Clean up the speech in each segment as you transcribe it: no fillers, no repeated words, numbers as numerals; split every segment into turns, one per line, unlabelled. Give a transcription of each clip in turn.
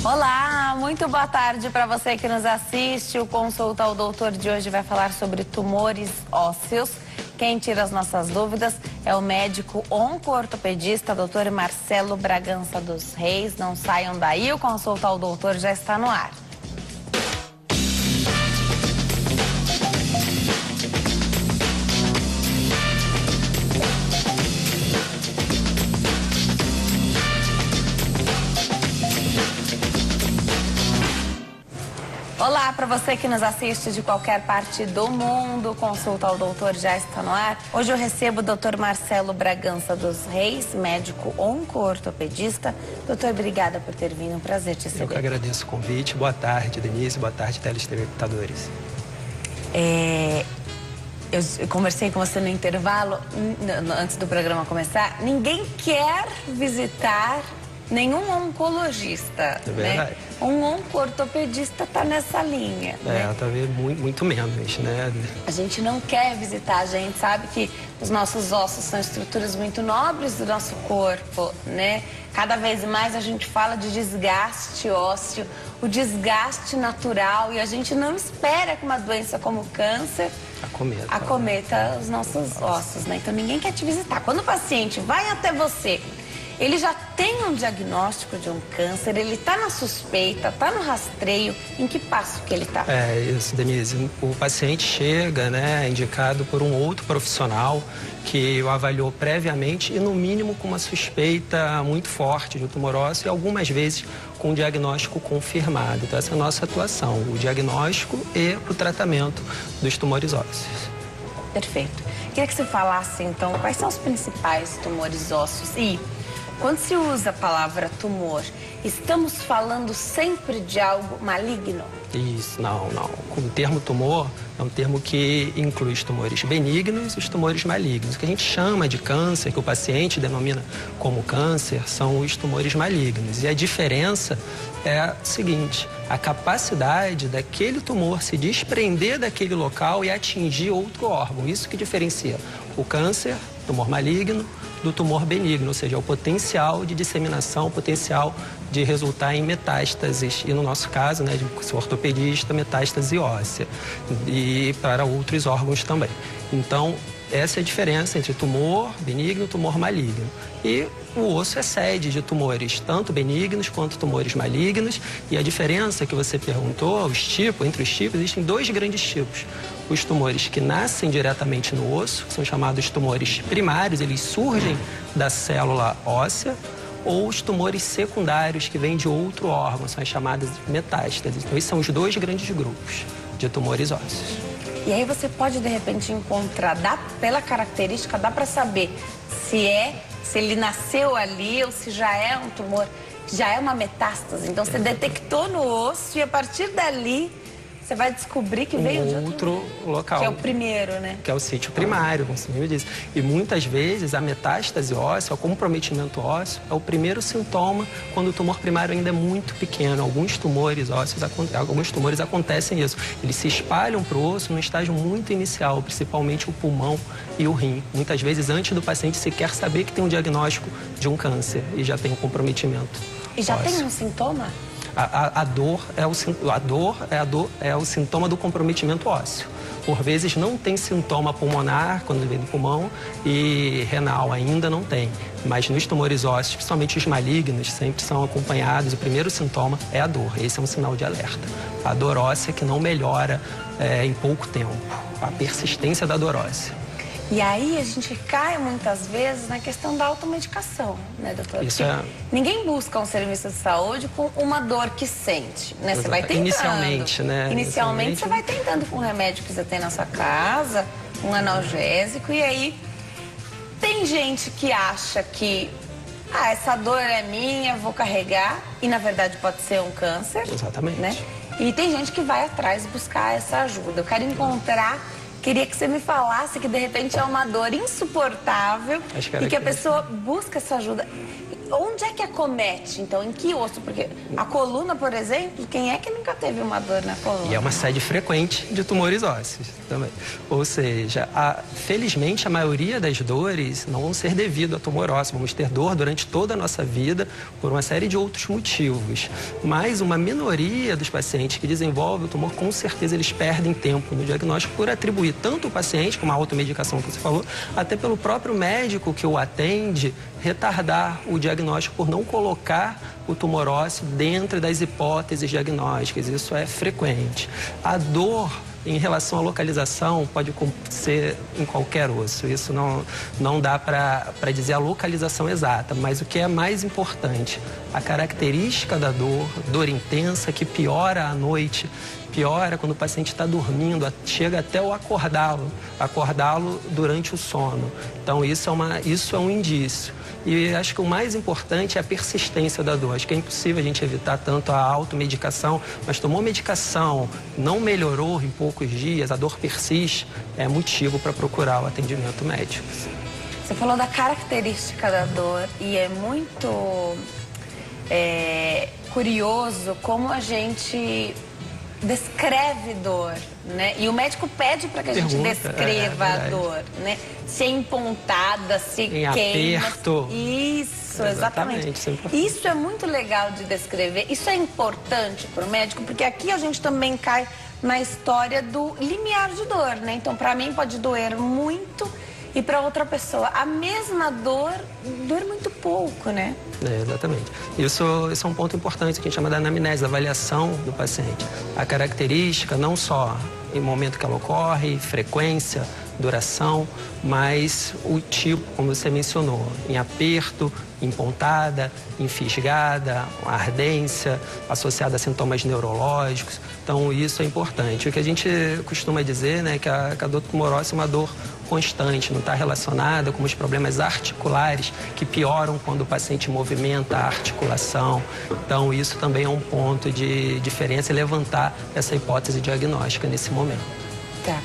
Olá, muito boa tarde para você que nos assiste. O Consulta ao Doutor de hoje vai falar sobre tumores ósseos. Quem tira as nossas dúvidas é o médico onco-ortopedista, Dr. Marcelo Bragança dos Reis. Não saiam daí, o Consulta ao Doutor já está no ar. Olá, para você que nos assiste de qualquer parte do mundo, Consulta ao Doutor já está no ar. Hoje eu recebo o Dr. Marcelo Bragança dos Reis, médico onco-ortopedista. Doutor, obrigada por ter vindo, um prazer te receber.
Eu que agradeço o convite. Boa tarde, Denise. Boa tarde, telespectadores.
Eu conversei com você no intervalo, antes do programa começar. Ninguém quer visitar nenhum oncologista,
É verdade.
né? Um onco-ortopedista está nessa linha, né?
Talvez muito menos, né?
A gente não quer visitar, a gente sabe que os nossos ossos são estruturas muito nobres do nosso corpo, né? Cada vez mais a gente fala de desgaste ósseo, o desgaste natural, e a gente não espera que uma doença como o câncer acometa os nossos ossos, né? Então ninguém quer te visitar. Quando o paciente vai até você, ele já tem um diagnóstico de um câncer, ele está na suspeita, está no rastreio, em que passo que ele está?
Isso, Denise. O paciente chega, né, indicado por um outro profissional que o avaliou previamente e, no mínimo, com uma suspeita muito forte de um tumor ósseo e, algumas vezes, com um diagnóstico confirmado. Então, essa é a nossa atuação, o diagnóstico e o tratamento dos tumores ósseos.
Perfeito. Queria que você falasse, então, quais são os principais tumores ósseos e... quando se usa a palavra tumor, estamos falando sempre de algo maligno?
Isso, não. O termo tumor é um termo que inclui os tumores benignos e os tumores malignos. O que a gente chama de câncer, que o paciente denomina como câncer, são os tumores malignos. E a diferença é a seguinte: a capacidade daquele tumor se desprender daquele local e atingir outro órgão. Isso que diferencia o câncer, tumor maligno, do tumor benigno, ou seja, o potencial de disseminação, o potencial de resultar em metástases. E no nosso caso, né, de ser ortopedista, metástase óssea. E para outros órgãos também. Então, essa é a diferença entre tumor benigno e tumor maligno. E o osso é sede de tumores, tanto benignos quanto tumores malignos. E a diferença que você perguntou, entre os tipos, existem dois grandes tipos. Os tumores que nascem diretamente no osso, que são chamados tumores primários, eles surgem da célula óssea, ou os tumores secundários que vêm de outro órgão, são as chamadas metástases. Então, esses são os dois grandes grupos de tumores ósseos.
E aí você pode, de repente, encontrar, pela característica, dá para saber se ele nasceu ali ou se já é um tumor, já é uma metástase. Então, você detectou no osso e, a partir dali, você vai descobrir que veio de
outro local.
Que é o primeiro, né?
Que é o sítio primário, como você me disse. E muitas vezes a metástase óssea, o comprometimento ósseo, é o primeiro sintoma quando o tumor primário ainda é muito pequeno. Alguns tumores ósseos, alguns tumores acontecem isso. Eles se espalham para o osso num estágio muito inicial, principalmente o pulmão e o rim. Muitas vezes antes do paciente sequer saber que tem um diagnóstico de um câncer e já tem um comprometimento.
E já
ósseo.
Tem um sintoma?
A dor é o sintoma do comprometimento ósseo. Por vezes não tem sintoma pulmonar quando vem do pulmão e renal ainda não tem. Mas nos tumores ósseos, principalmente os malignos, sempre são acompanhados. O primeiro sintoma é a dor. Esse é um sinal de alerta. A dor óssea que não melhora em pouco tempo. A persistência da dor óssea.
E aí a gente cai muitas vezes na questão da automedicação, né, doutor?
Isso
Ninguém busca um serviço de saúde com uma dor que sente, né? Você vai tentando.
Inicialmente, né?
Inicialmente você vai tentando com o remédio que você tem na sua casa, um analgésico, e aí tem gente que acha que essa dor é minha, vou carregar, e na verdade pode ser um câncer.
Exatamente.
Né? E tem gente que vai atrás buscar essa ajuda. Eu quero encontrar... Queria que você me falasse que, de repente, é uma dor insuportável e que a pessoa busca essa ajuda. onde é que acomete, então? Em que osso? Porque a coluna, por exemplo, quem é que nunca teve uma dor na coluna?
E é uma sede frequente de tumores ósseos também. Ou seja, felizmente a maioria das dores não vão ser devido a tumor ósseo. Vamos ter dor durante toda a nossa vida por uma série de outros motivos. Mas uma minoria dos pacientes que desenvolvem o tumor, com certeza eles perdem tempo no diagnóstico por atribuir tanto o paciente, como a automedicação que você falou, até pelo próprio médico que o atende, retardar o diagnóstico por não colocar o tumor ósseo dentro das hipóteses diagnósticas. Isso é frequente. A dor em relação à localização pode ser em qualquer osso. Isso não dá para dizer a localização exata, mas o que é mais importante, a característica da dor intensa que piora à noite, piora quando o paciente está dormindo, chega até o acordá-lo durante o sono. Então isso é um indício. E acho que o mais importante é a persistência da dor. Acho que é impossível a gente evitar tanto a automedicação, mas tomou medicação, não melhorou em poucos dias, a dor persiste, é motivo para procurar o atendimento médico.
Você falou da característica da dor e é muito curioso como a gente descreve dor, né? E o médico pede para que a gente descreva a dor, né? Se é empontada, se
em
queima.
Aperto.
Isso, exatamente. Isso é muito legal de descrever. Isso é importante para o médico, porque aqui a gente também cai na história do limiar de dor, né? Então, para mim pode doer muito e para outra pessoa a mesma dor, doer muito pouco, né?
Exatamente. Isso é um ponto importante que a gente chama da anamnese, da avaliação do paciente. A característica, não só em momento que ela ocorre, frequência, duração, mas o tipo, como você mencionou, em aperto, em pontada, em fisgada, ardência, associada a sintomas neurológicos. Então, isso é importante. O que a gente costuma dizer, né, que a dor tumorosa é uma dor constante, não está relacionada com os problemas articulares que pioram quando o paciente movimenta a articulação. Então, isso também é um ponto de diferença e levantar essa hipótese diagnóstica nesse momento.
Tá.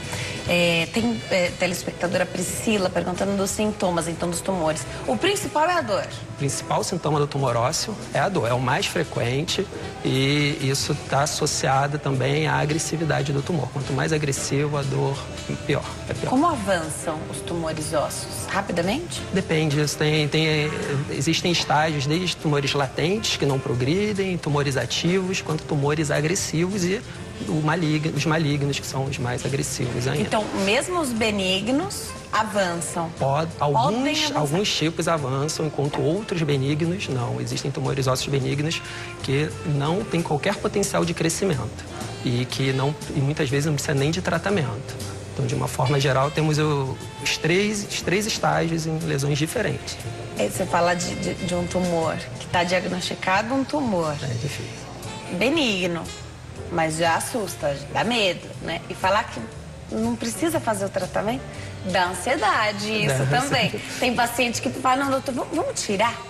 Tem telespectadora Priscila perguntando dos sintomas, então, dos tumores. O principal é a dor?
O principal sintoma do tumor ósseo é a dor, é o mais frequente e isso está associado também à agressividade do tumor. Quanto mais agressivo a dor, pior. É pior.
Como avançam os tumores ósseos? Rapidamente?
Depende, existem estágios, desde tumores latentes que não progridem, tumores ativos, quanto tumores agressivos e os malignos, que são os mais agressivos ainda.
Então, mesmo os benignos avançam?
Alguns tipos avançam, enquanto outros benignos não. Existem tumores ósseos benignos que não têm qualquer potencial de crescimento e muitas vezes não precisa nem de tratamento. Então, de uma forma geral, temos os três estágios em lesões diferentes.
Você fala de um tumor que está diagnosticado, um tumor
difícil.
Benigno, mas já assusta, já dá medo, né? E falar que não precisa fazer o tratamento, dá ansiedade, isso também. Tem paciente que fala, não, doutor, vamos tirar.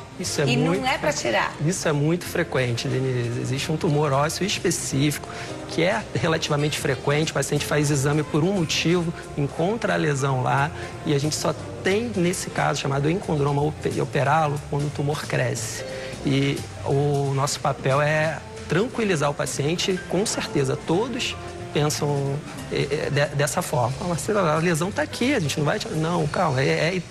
Não é para tirar.
Isso é muito frequente, Denise. Existe um tumor ósseo específico que é relativamente frequente. O paciente faz exame por um motivo, encontra a lesão lá e a gente só tem, nesse caso, chamado encondroma, operá-lo quando o tumor cresce. E o nosso papel é tranquilizar o paciente, com certeza. Todos pensam dessa forma. A lesão está aqui, a gente não vai... Não, calma,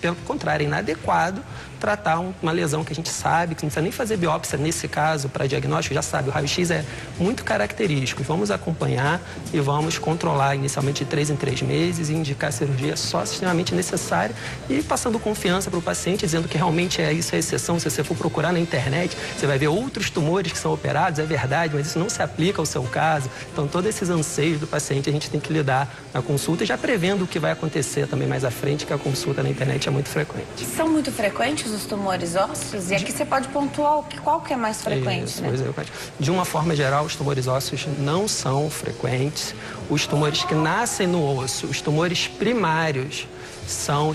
pelo contrário, é inadequado tratar uma lesão que a gente sabe, que não precisa nem fazer biópsia nesse caso para diagnóstico, já sabe, o raio-x é muito característico. Vamos acompanhar e vamos controlar inicialmente de 3 em 3 meses e indicar a cirurgia só se extremamente necessária e passando confiança para o paciente, dizendo que realmente isso é exceção. Se você for procurar na internet, você vai ver outros tumores que são operados, é verdade, mas isso não se aplica ao seu caso. Então, todos esses anseios do paciente a gente tem que lidar na consulta e já prevendo o que vai acontecer também mais à frente, que a consulta na internet é muito frequente.
São muito frequentes os tumores ósseos? E aqui você pode pontuar qual que é mais frequente,
isso,
né?
De uma forma geral, os tumores ósseos não são frequentes. Os tumores que nascem no osso, os tumores primários, são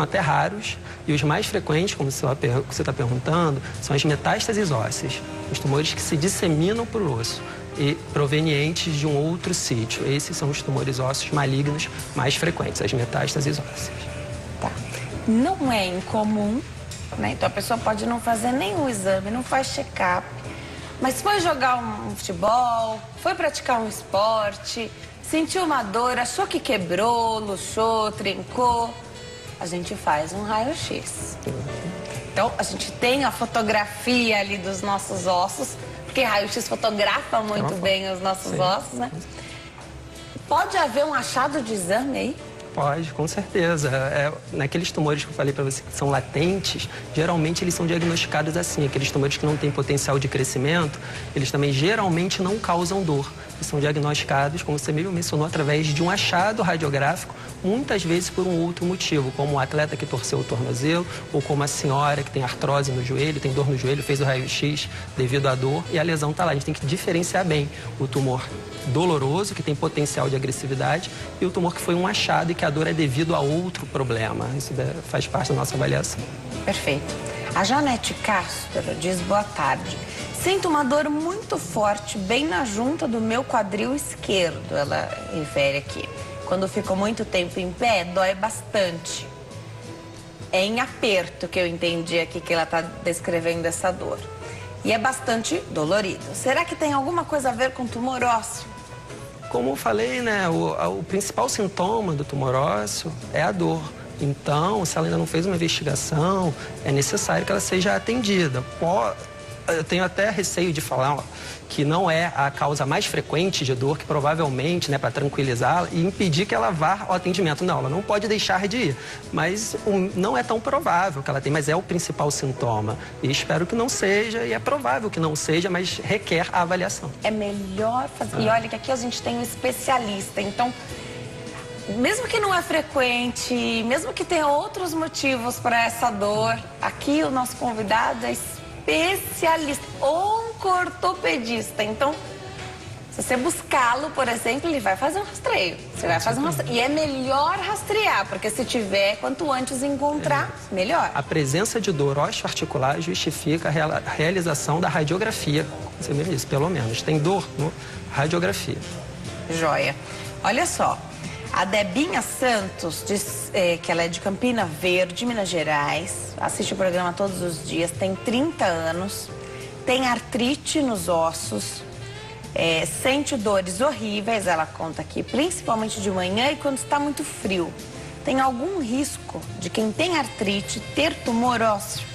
até raros. E os mais frequentes, como você está perguntando, são as metástases ósseas. Os tumores que se disseminam por osso e provenientes de um outro sítio. Esses são os tumores ósseos malignos mais frequentes, as metástases ósseas.
Tá. Não é incomum né? Então a pessoa pode não fazer nenhum exame, não faz check-up, mas foi jogar um futebol, foi praticar um esporte, sentiu uma dor, achou que quebrou, luxou, trincou, a gente faz um raio-x. Então a gente tem a fotografia ali dos nossos ossos, porque raio-x fotografa muito bem os nossos ossos, né? Pode haver um achado de exame aí?
Pode, com certeza. Naqueles tumores que eu falei para você que são latentes, geralmente eles são diagnosticados assim. Aqueles tumores que não têm potencial de crescimento, eles também geralmente não causam dor. Eles são diagnosticados, como você mesmo mencionou, através de um achado radiográfico, muitas vezes por um outro motivo, como um atleta que torceu o tornozelo, ou como a senhora que tem artrose no joelho, tem dor no joelho, fez o raio-x devido à dor e a lesão está lá. A gente tem que diferenciar bem o tumor doloroso, que tem potencial de agressividade, e o tumor que foi um achado e que a dor é devido a outro problema. Isso faz parte da nossa avaliação.
Perfeito. A Janete Castro diz: boa tarde. Sinto uma dor muito forte bem na junta do meu quadril esquerdo, ela refere aqui. Quando fico muito tempo em pé, dói bastante. É em aperto que eu entendi aqui que ela está descrevendo essa dor. E é bastante dolorido. Será que tem alguma coisa a ver com tumor ósseo?
Como eu falei, né, o principal sintoma do tumor ósseo é a dor. Então, se ela ainda não fez uma investigação, é necessário que ela seja atendida. Eu tenho até receio de falar que não é a causa mais frequente de dor, que provavelmente, né, para tranquilizá-la e impedir que ela vá ao atendimento. Não, ela não pode deixar de ir, mas não é tão provável que ela tenha, mas é o principal sintoma. E espero que não seja, e é provável que não seja, mas requer a avaliação. É melhor fazer. E olha que aqui a gente tem um especialista, então, mesmo que não é frequente, mesmo que tenha outros motivos para essa dor, aqui o nosso convidado é especialista, ortopedista. Então, se você buscá-lo, por exemplo, ele vai fazer um rastreio. Você vai fazer um rastreio. E é melhor rastrear, porque se tiver, quanto antes encontrar, melhor. A presença de dor osteoarticular justifica a realização da radiografia. Você mesmo disse, pelo menos. Tem dor no radiografia. Joia. Olha só. A Debinha Santos diz que ela é de Campina Verde, Minas Gerais, assiste o programa todos os dias, tem 30 anos, tem artrite nos ossos, sente dores horríveis, ela conta aqui, principalmente de manhã e quando está muito frio. Tem algum risco de quem tem artrite ter tumor ósseo?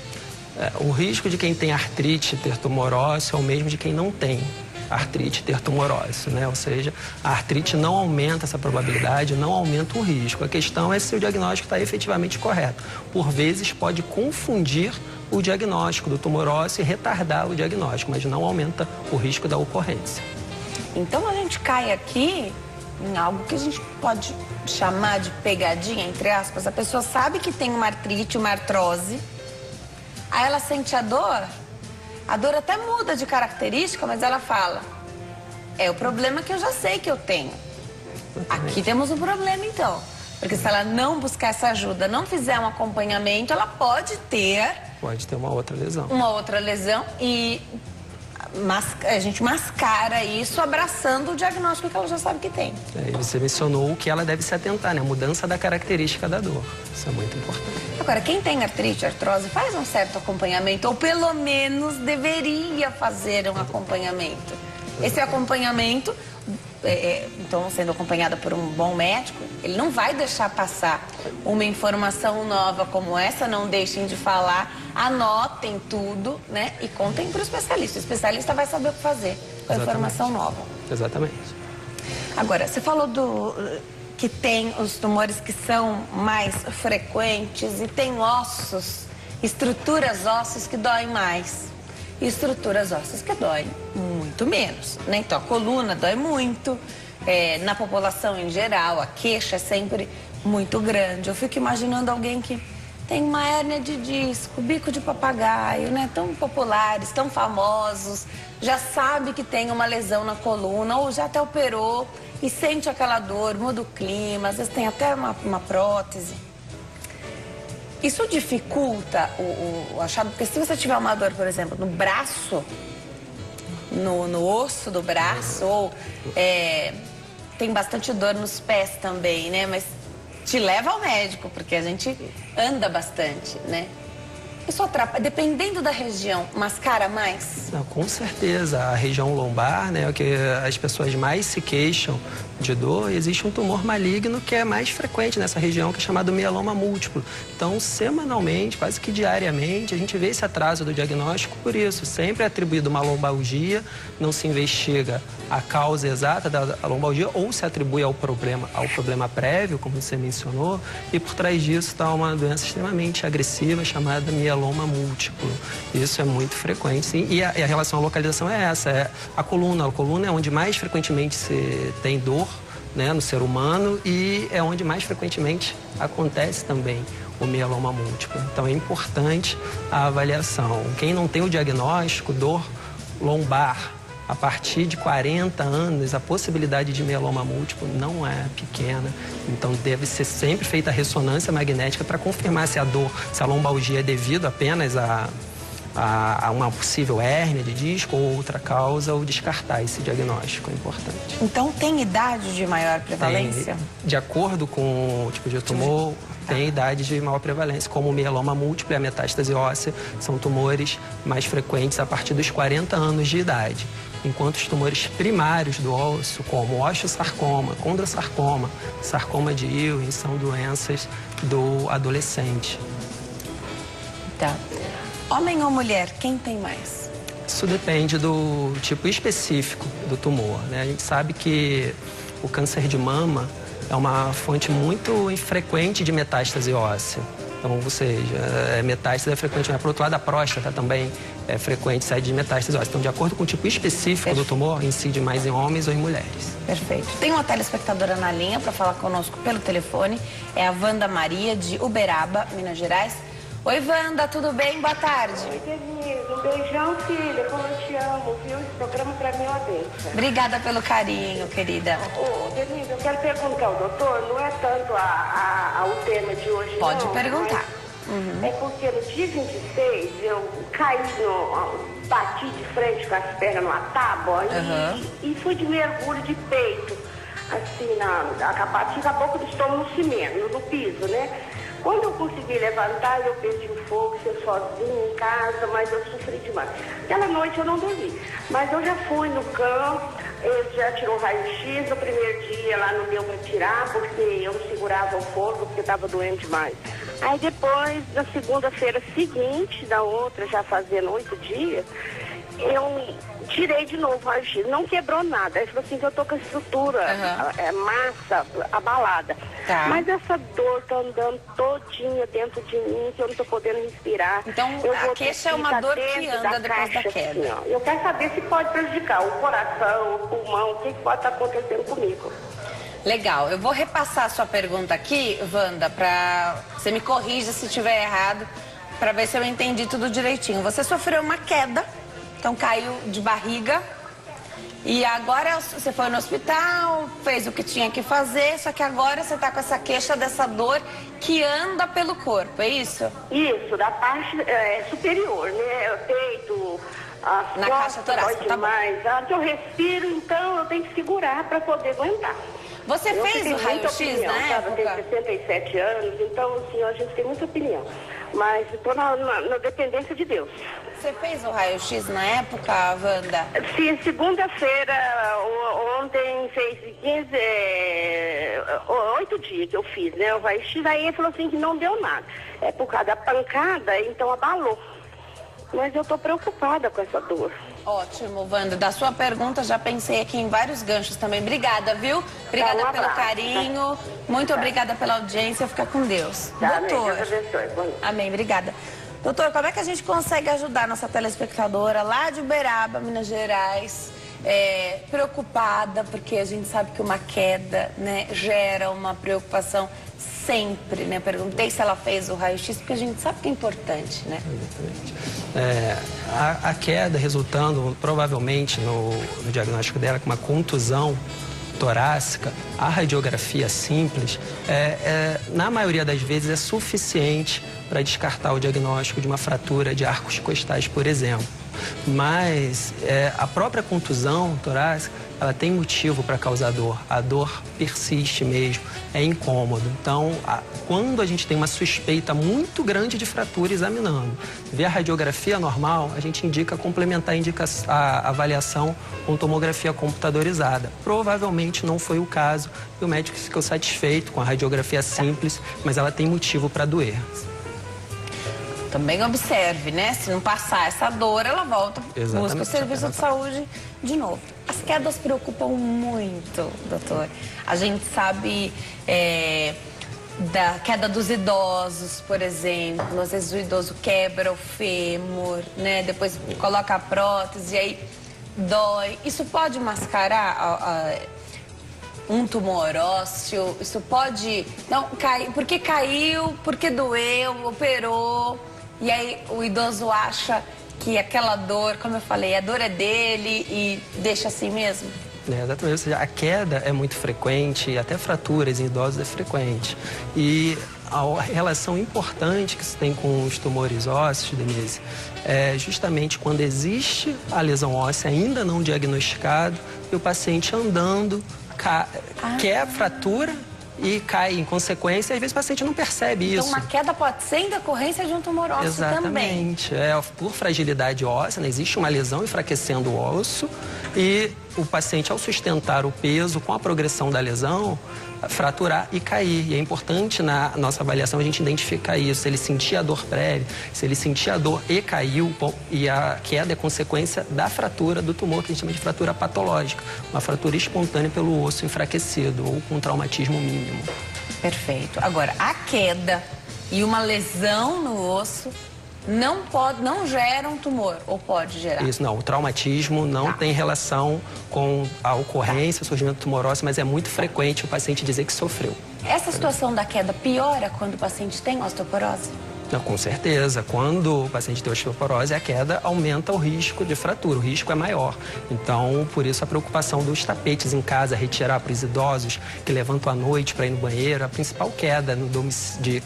O risco de quem tem artrite ter tumor ósseo é o mesmo de quem não tem artrite ter tumor ósseo, né? Ou seja, a artrite não aumenta essa probabilidade, não aumenta o risco. A questão é se o diagnóstico está efetivamente correto. Por vezes pode confundir o diagnóstico do tumor ósseo e retardar o diagnóstico, mas não aumenta o risco da ocorrência. Então a gente cai aqui em algo que a gente pode chamar de pegadinha, entre aspas. A pessoa sabe que tem uma artrite, uma artrose, aí ela sente a dor até muda de característica, mas ela fala, é o problema que eu já sei que eu tenho. Aqui temos um problema, então. Porque se ela não buscar essa ajuda, não fizer um acompanhamento, ela pode ter uma outra lesão. Uma outra lesão e a gente mascara isso abraçando o diagnóstico que ela já sabe que tem. E você mencionou o que ela deve se atentar, né? A mudança da característica da dor. Isso é muito importante. Agora, quem tem artrite, artrose, faz um certo acompanhamento, ou pelo menos deveria fazer um acompanhamento. Esse acompanhamento, então, sendo acompanhada por um bom médico, ele não vai deixar passar uma informação nova como essa, não deixem de falar, anotem tudo, né? E contem para o especialista. O especialista vai saber o que fazer com a informação nova. Exatamente. Agora, você falou que tem os tumores que são mais frequentes e tem ossos, estruturas ósseas que doem mais. E estruturas ósseas que doem muito menos, né? Então, a coluna dói muito, na população em geral, a queixa é sempre muito grande. Eu fico imaginando alguém que tem uma hérnia de disco, bico de papagaio, né? Tão populares, tão famosos, já sabe que tem uma lesão na coluna ou já até operou e sente aquela dor, muda o clima, às vezes tem até uma prótese. Isso dificulta o achado, porque se você tiver uma dor, por exemplo, no braço, no osso do braço, ou tem bastante dor nos pés também, né? Mas te leva ao médico, porque a gente anda bastante, né?
Isso atrapalha, dependendo da região, mascara mais?
Não, com certeza. A região lombar, né, é o que as pessoas mais se queixam de dor. Existe um tumor maligno que é mais frequente nessa região, que é chamado mieloma múltiplo. Então, semanalmente, quase que diariamente, a gente vê esse atraso do diagnóstico por isso. Sempre é atribuído uma lombalgia, não se investiga a causa exata da lombalgia ou se atribui ao problema prévio, como você mencionou, e por trás disso está uma doença extremamente agressiva chamada mieloma múltiplo. Isso é muito frequente, sim. E a relação à localização é essa, é a coluna. A coluna é onde mais frequentemente se tem dor, né, no ser humano, e é onde mais frequentemente acontece também o mieloma múltiplo. Então é importante a avaliação. Quem não tem o diagnóstico, dor lombar, a partir de 40 anos, a possibilidade de mieloma múltiplo não é pequena. Então, deve ser sempre feita a ressonância magnética para confirmar se a dor, se a lombalgia é devido apenas a uma possível hérnia de disco ou outra causa, ou descartar esse diagnóstico, é importante.
Então, tem idade de maior prevalência?
De acordo com o tipo de tumor, tem idade de maior prevalência, como o mieloma múltiplo e a metástase óssea, são tumores mais frequentes a partir dos 40 anos de idade. Enquanto os tumores primários do osso, como osteosarcoma, condrosarcoma, sarcoma de Ewing, são doenças do adolescente.
Tá. Homem ou mulher, quem tem mais?
Isso depende do tipo específico do tumor, né? A gente sabe que o câncer de mama é uma fonte muito infrequente de metástase óssea. Então, ou seja, metástase é frequente, mas por outro lado a próstata também é frequente sair de metástase óssea. Então, de acordo com o tipo específico do tumor, incide mais em homens ou em mulheres.
Perfeito. Tem uma telespectadora na linha para falar conosco pelo telefone. É a Wanda Maria, de Uberaba, Minas Gerais. Oi, Wanda, tudo bem? Boa tarde.
Oi, Denise. Um beijão, filha. Como eu te amo, viu? Esse programa pra mim é uma bênção.
Obrigada pelo carinho, querida.
Ô, Denise, eu quero perguntar ao doutor, não é tanto o tema de hoje,
Pode
não.
perguntar.
É porque no dia 26 eu caí, bati de frente com as pernas numa tábua e fui de mergulho de peito, assim, bati com a boca do estômago no cimento, no piso, né? Quando eu consegui levantar, eu perdi o fogo, ser sozinha em casa, mas eu sofri demais. Aquela noite eu não dormi, mas eu já fui no campo, ele já tirou raio-x, no primeiro dia lá não deu para tirar, porque eu não segurava o fogo, porque estava doendo demais. Aí depois, na segunda-feira seguinte, da outra, já fazendo 8 dias, eu tirei de novo o raio-x, não quebrou nada. Ele falou assim que eu tô com a estrutura, massa, abalada.
Tá.
Mas essa dor tá andando todinha dentro de mim, que eu não tô podendo respirar.
Então, a queixa é uma dor que anda depois da queda.
Assim, eu quero saber se pode prejudicar o coração, o pulmão, o que pode estar acontecendo comigo.
Legal, eu vou repassar a sua pergunta aqui, Wanda, para você me corrija se estiver errado, para ver se eu entendi tudo direitinho. Você sofreu uma queda, então caiu de barriga e agora você foi no hospital, fez o que tinha que fazer, só que agora você está com essa queixa dessa dor que anda pelo corpo, é isso?
Isso, da parte superior, né? Peito, as
na caixa torácica, tá bom.
A hora que eu respiro, então eu tenho que segurar para poder aguentar.
Você fez o raio-x na época?
Eu tenho 67 anos, então assim, a gente tem muita opinião. Mas estou na dependência de Deus.
Você fez o raio-x na época, Wanda?
Sim, segunda-feira, ontem fez 8 dias que eu fiz, né? O raio-x, aí ele falou assim que não deu nada. É por causa da pancada, então abalou. Mas eu estou preocupada com essa dor.
Ótimo, Wanda. Da sua pergunta, já pensei aqui em vários ganchos também. Obrigada, viu? Obrigada
um
pelo
abraço,
carinho. Muito obrigada pela audiência. Fica com Deus.
Doutor.
Deus abençoe. Amém, obrigada. Doutor, como é que a gente consegue ajudar nossa telespectadora lá de Uberaba, Minas Gerais, preocupada, porque a gente sabe que uma queda, né, gera uma preocupação sempre, né? Perguntei se ela fez o raio-x, porque a gente sabe que é importante, né?
A queda resultando provavelmente no diagnóstico dela com uma contusão torácica, a radiografia simples, na maioria das vezes é suficiente para descartar o diagnóstico de uma fratura de arcos costais, por exemplo. Mas a própria contusão torácica, ela tem motivo para causar dor. A dor persiste mesmo, é incômodo. Então, quando a gente tem uma suspeita muito grande de fratura examinando, vê a radiografia normal, a gente indica complementar a avaliação com tomografia computadorizada. Provavelmente não foi o caso e o médico ficou satisfeito com a radiografia simples, mas ela tem motivo para doer.
Também observe, né? Se não passar essa dor, ela volta, busca o serviço de saúde de novo. As quedas preocupam muito, doutor. A gente sabe da queda dos idosos, por exemplo. Às vezes o idoso quebra o fêmur, né? Depois coloca a prótese e aí dói. Isso pode mascarar um tumor ósseo? Isso pode... Não, porque caiu, porque doeu, operou... E aí o idoso acha que aquela dor, como eu falei, a dor é dele e deixa assim mesmo?
Exatamente, ou seja, a queda é muito frequente, até fraturas em idosos é frequente. E a relação importante que se tem com os tumores ósseos, Denise, é justamente quando existe a lesão óssea ainda não diagnosticada e o paciente andando, quer a fratura e cai em consequência, e às vezes o paciente não percebe isso.
Então uma queda pode ser em decorrência de um tumor ósseo também.
Exatamente. Por fragilidade óssea, né? Existe uma lesão enfraquecendo o osso e o paciente, ao sustentar o peso com a progressão da lesão, fraturar e cair. E é importante na nossa avaliação a gente identificar isso. Se ele sentia a dor prévia, se ele sentia a dor e caiu, e a queda é consequência da fratura do tumor, que a gente chama de fratura patológica. Uma fratura espontânea pelo osso enfraquecido ou com traumatismo mínimo.
Perfeito. Agora, a queda e uma lesão no osso não gera um tumor, ou pode gerar?
Isso, não. O traumatismo não tem relação com a ocorrência, o surgimento do tumor ósseo, mas é muito frequente o paciente dizer que sofreu.
Essa situação da queda piora quando o paciente tem osteoporose?
Não, com certeza. Quando o paciente tem osteoporose, a queda aumenta o risco de fratura, o risco é maior. Então, por isso a preocupação dos tapetes em casa, retirar para os idosos que levantam à noite para ir no banheiro. A principal queda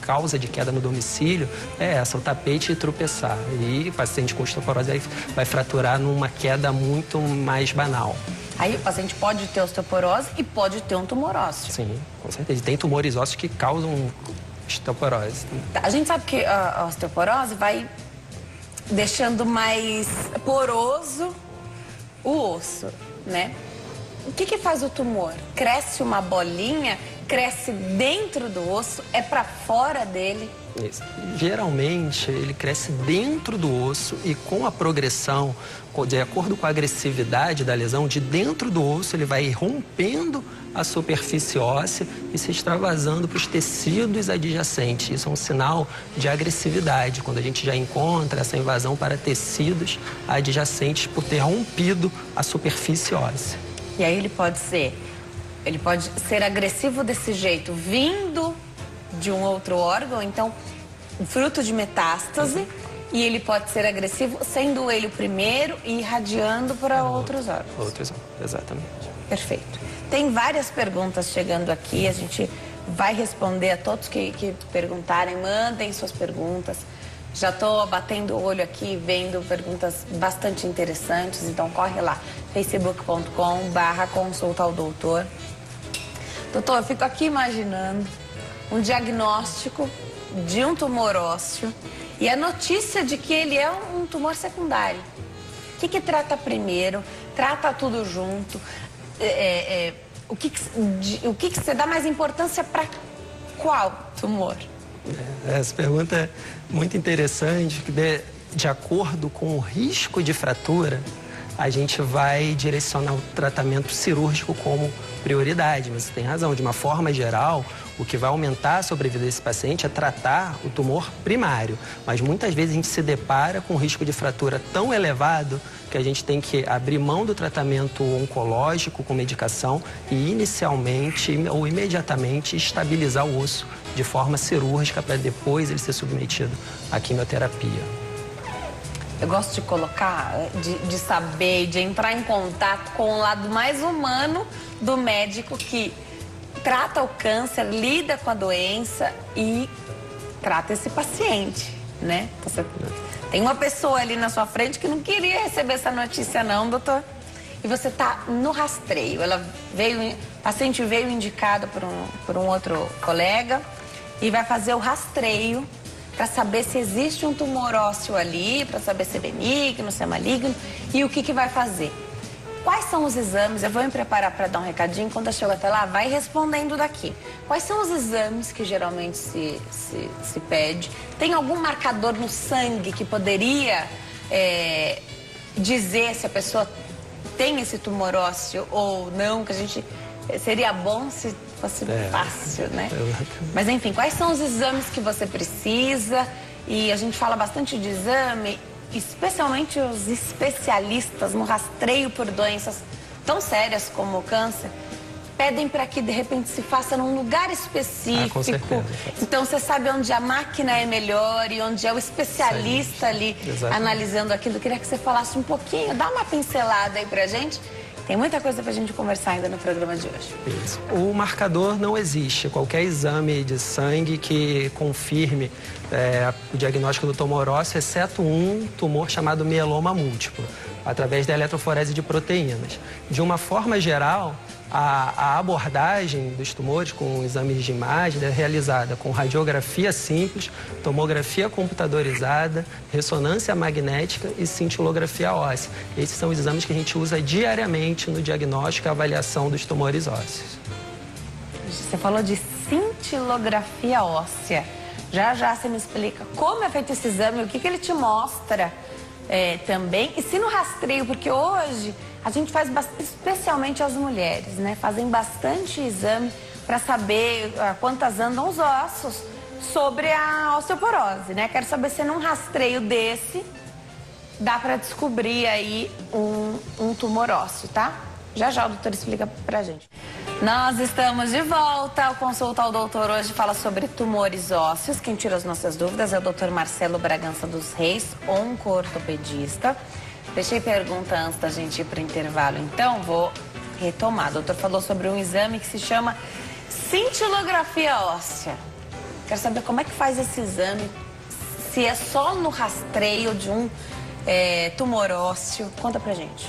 causa de queda no domicílio é essa, o tapete e tropeçar. E o paciente com osteoporose vai fraturar numa queda muito mais banal.
Aí o paciente pode ter osteoporose e pode ter um tumor ósseo.
Sim, com certeza. Tem tumores ósseos que causam osteoporose.
A gente sabe que a osteoporose vai deixando mais poroso o osso, né? O que faz o tumor? Cresce uma bolinha, cresce dentro do osso, é para fora dele?
Isso. Geralmente, ele cresce dentro do osso e com a progressão, de acordo com a agressividade da lesão, de dentro do osso ele vai rompendo a superfície óssea e se extravasando para os tecidos adjacentes. Isso é um sinal de agressividade, quando a gente já encontra essa invasão para tecidos adjacentes por ter rompido a superfície óssea.
E aí ele pode ser agressivo desse jeito, vindo de um outro órgão, então, fruto de metástase, e ele pode ser agressivo sendo ele o primeiro e irradiando para outros órgãos.
Outros, exatamente.
Perfeito. Tem várias perguntas chegando aqui, a gente vai responder a todos que perguntarem, mandem suas perguntas. Já estou batendo o olho aqui, vendo perguntas bastante interessantes, então corre lá, facebook.com/consulta ao doutor. Doutor, eu fico aqui imaginando um diagnóstico de um tumor ósseo e a notícia de que ele é um tumor secundário. O que trata primeiro? Trata tudo junto? O que você dá mais importância para qual tumor?
Essa pergunta é muito interessante, que de acordo com o risco de fratura, a gente vai direcionar o tratamento cirúrgico como prioridade. Mas você tem razão, de uma forma geral, o que vai aumentar a sobrevida desse paciente é tratar o tumor primário. Mas muitas vezes a gente se depara com um risco de fratura tão elevado que a gente tem que abrir mão do tratamento oncológico com medicação e inicialmente ou imediatamente estabilizar o osso de forma cirúrgica para depois ele ser submetido à quimioterapia.
Eu gosto de colocar, de saber, de entrar em contato com o lado mais humano do médico que trata o câncer, lida com a doença e trata esse paciente, né? Você Tem uma pessoa ali na sua frente que não queria receber essa notícia não, doutor. E você está no rastreio. O paciente veio indicado por um outro colega e vai fazer o rastreio para saber se existe um tumor ósseo ali, para saber se é benigno, se é maligno e o que vai fazer. Quais são os exames? Eu vou me preparar para dar um recadinho. Quando eu chego até lá, vai respondendo daqui. Quais são os exames que geralmente se pede? Tem algum marcador no sangue que poderia dizer se a pessoa tem esse tumor ósseo ou não? Que a gente seria bom se fosse fácil, né? Mas enfim, quais são os exames que você precisa? E a gente fala bastante de exame, especialmente os especialistas no rastreio por doenças tão sérias como o câncer, pedem para que de repente se faça num lugar específico.
Com certeza.
Então você sabe onde a máquina é melhor e onde é o especialista ali analisando aquilo. Eu queria que você falasse um pouquinho, dá uma pincelada aí pra gente. Tem muita coisa pra gente conversar ainda no programa de hoje.
Isso. O marcador não existe. Qualquer exame de sangue que confirme o diagnóstico do tumor ósseo, exceto um tumor chamado mieloma múltiplo, através da eletroforese de proteínas. De uma forma geral, a abordagem dos tumores com exames de imagem é realizada com radiografia simples, tomografia computadorizada, ressonância magnética e cintilografia óssea. Esses são os exames que a gente usa diariamente no diagnóstico e avaliação dos tumores ósseos.
Você falou de cintilografia óssea. Já você me explica como é feito esse exame, o que ele te mostra também. E se no rastreio, porque hoje a gente faz especialmente as mulheres, né? Fazem bastante exame para saber quantas andam os ossos sobre a osteoporose, né? Quero saber se num rastreio desse dá para descobrir aí um tumor ósseo, tá? Já o doutor explica pra gente. Nós estamos de volta. O Consulta ao Doutor hoje fala sobre tumores ósseos. Quem tira as nossas dúvidas é o doutor Marcelo Bragança dos Reis, onco-ortopedista. Deixei pergunta antes da gente ir para o intervalo, então vou retomar. O doutor falou sobre um exame que se chama cintilografia óssea. Quero saber como é que faz esse exame, se é só no rastreio de um tumor ósseo. Conta pra gente.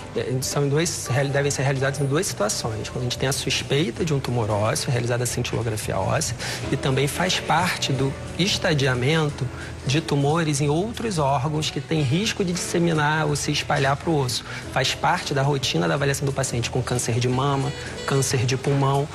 Devem ser realizados em duas situações. Quando a gente tem a suspeita de um tumor ósseo, realizada a cintilografia óssea, e também faz parte do estadiamento de tumores em outros órgãos que tem risco de disseminar ou se espalhar para o osso. Faz parte da rotina da avaliação do paciente com câncer de mama, câncer de pulmão,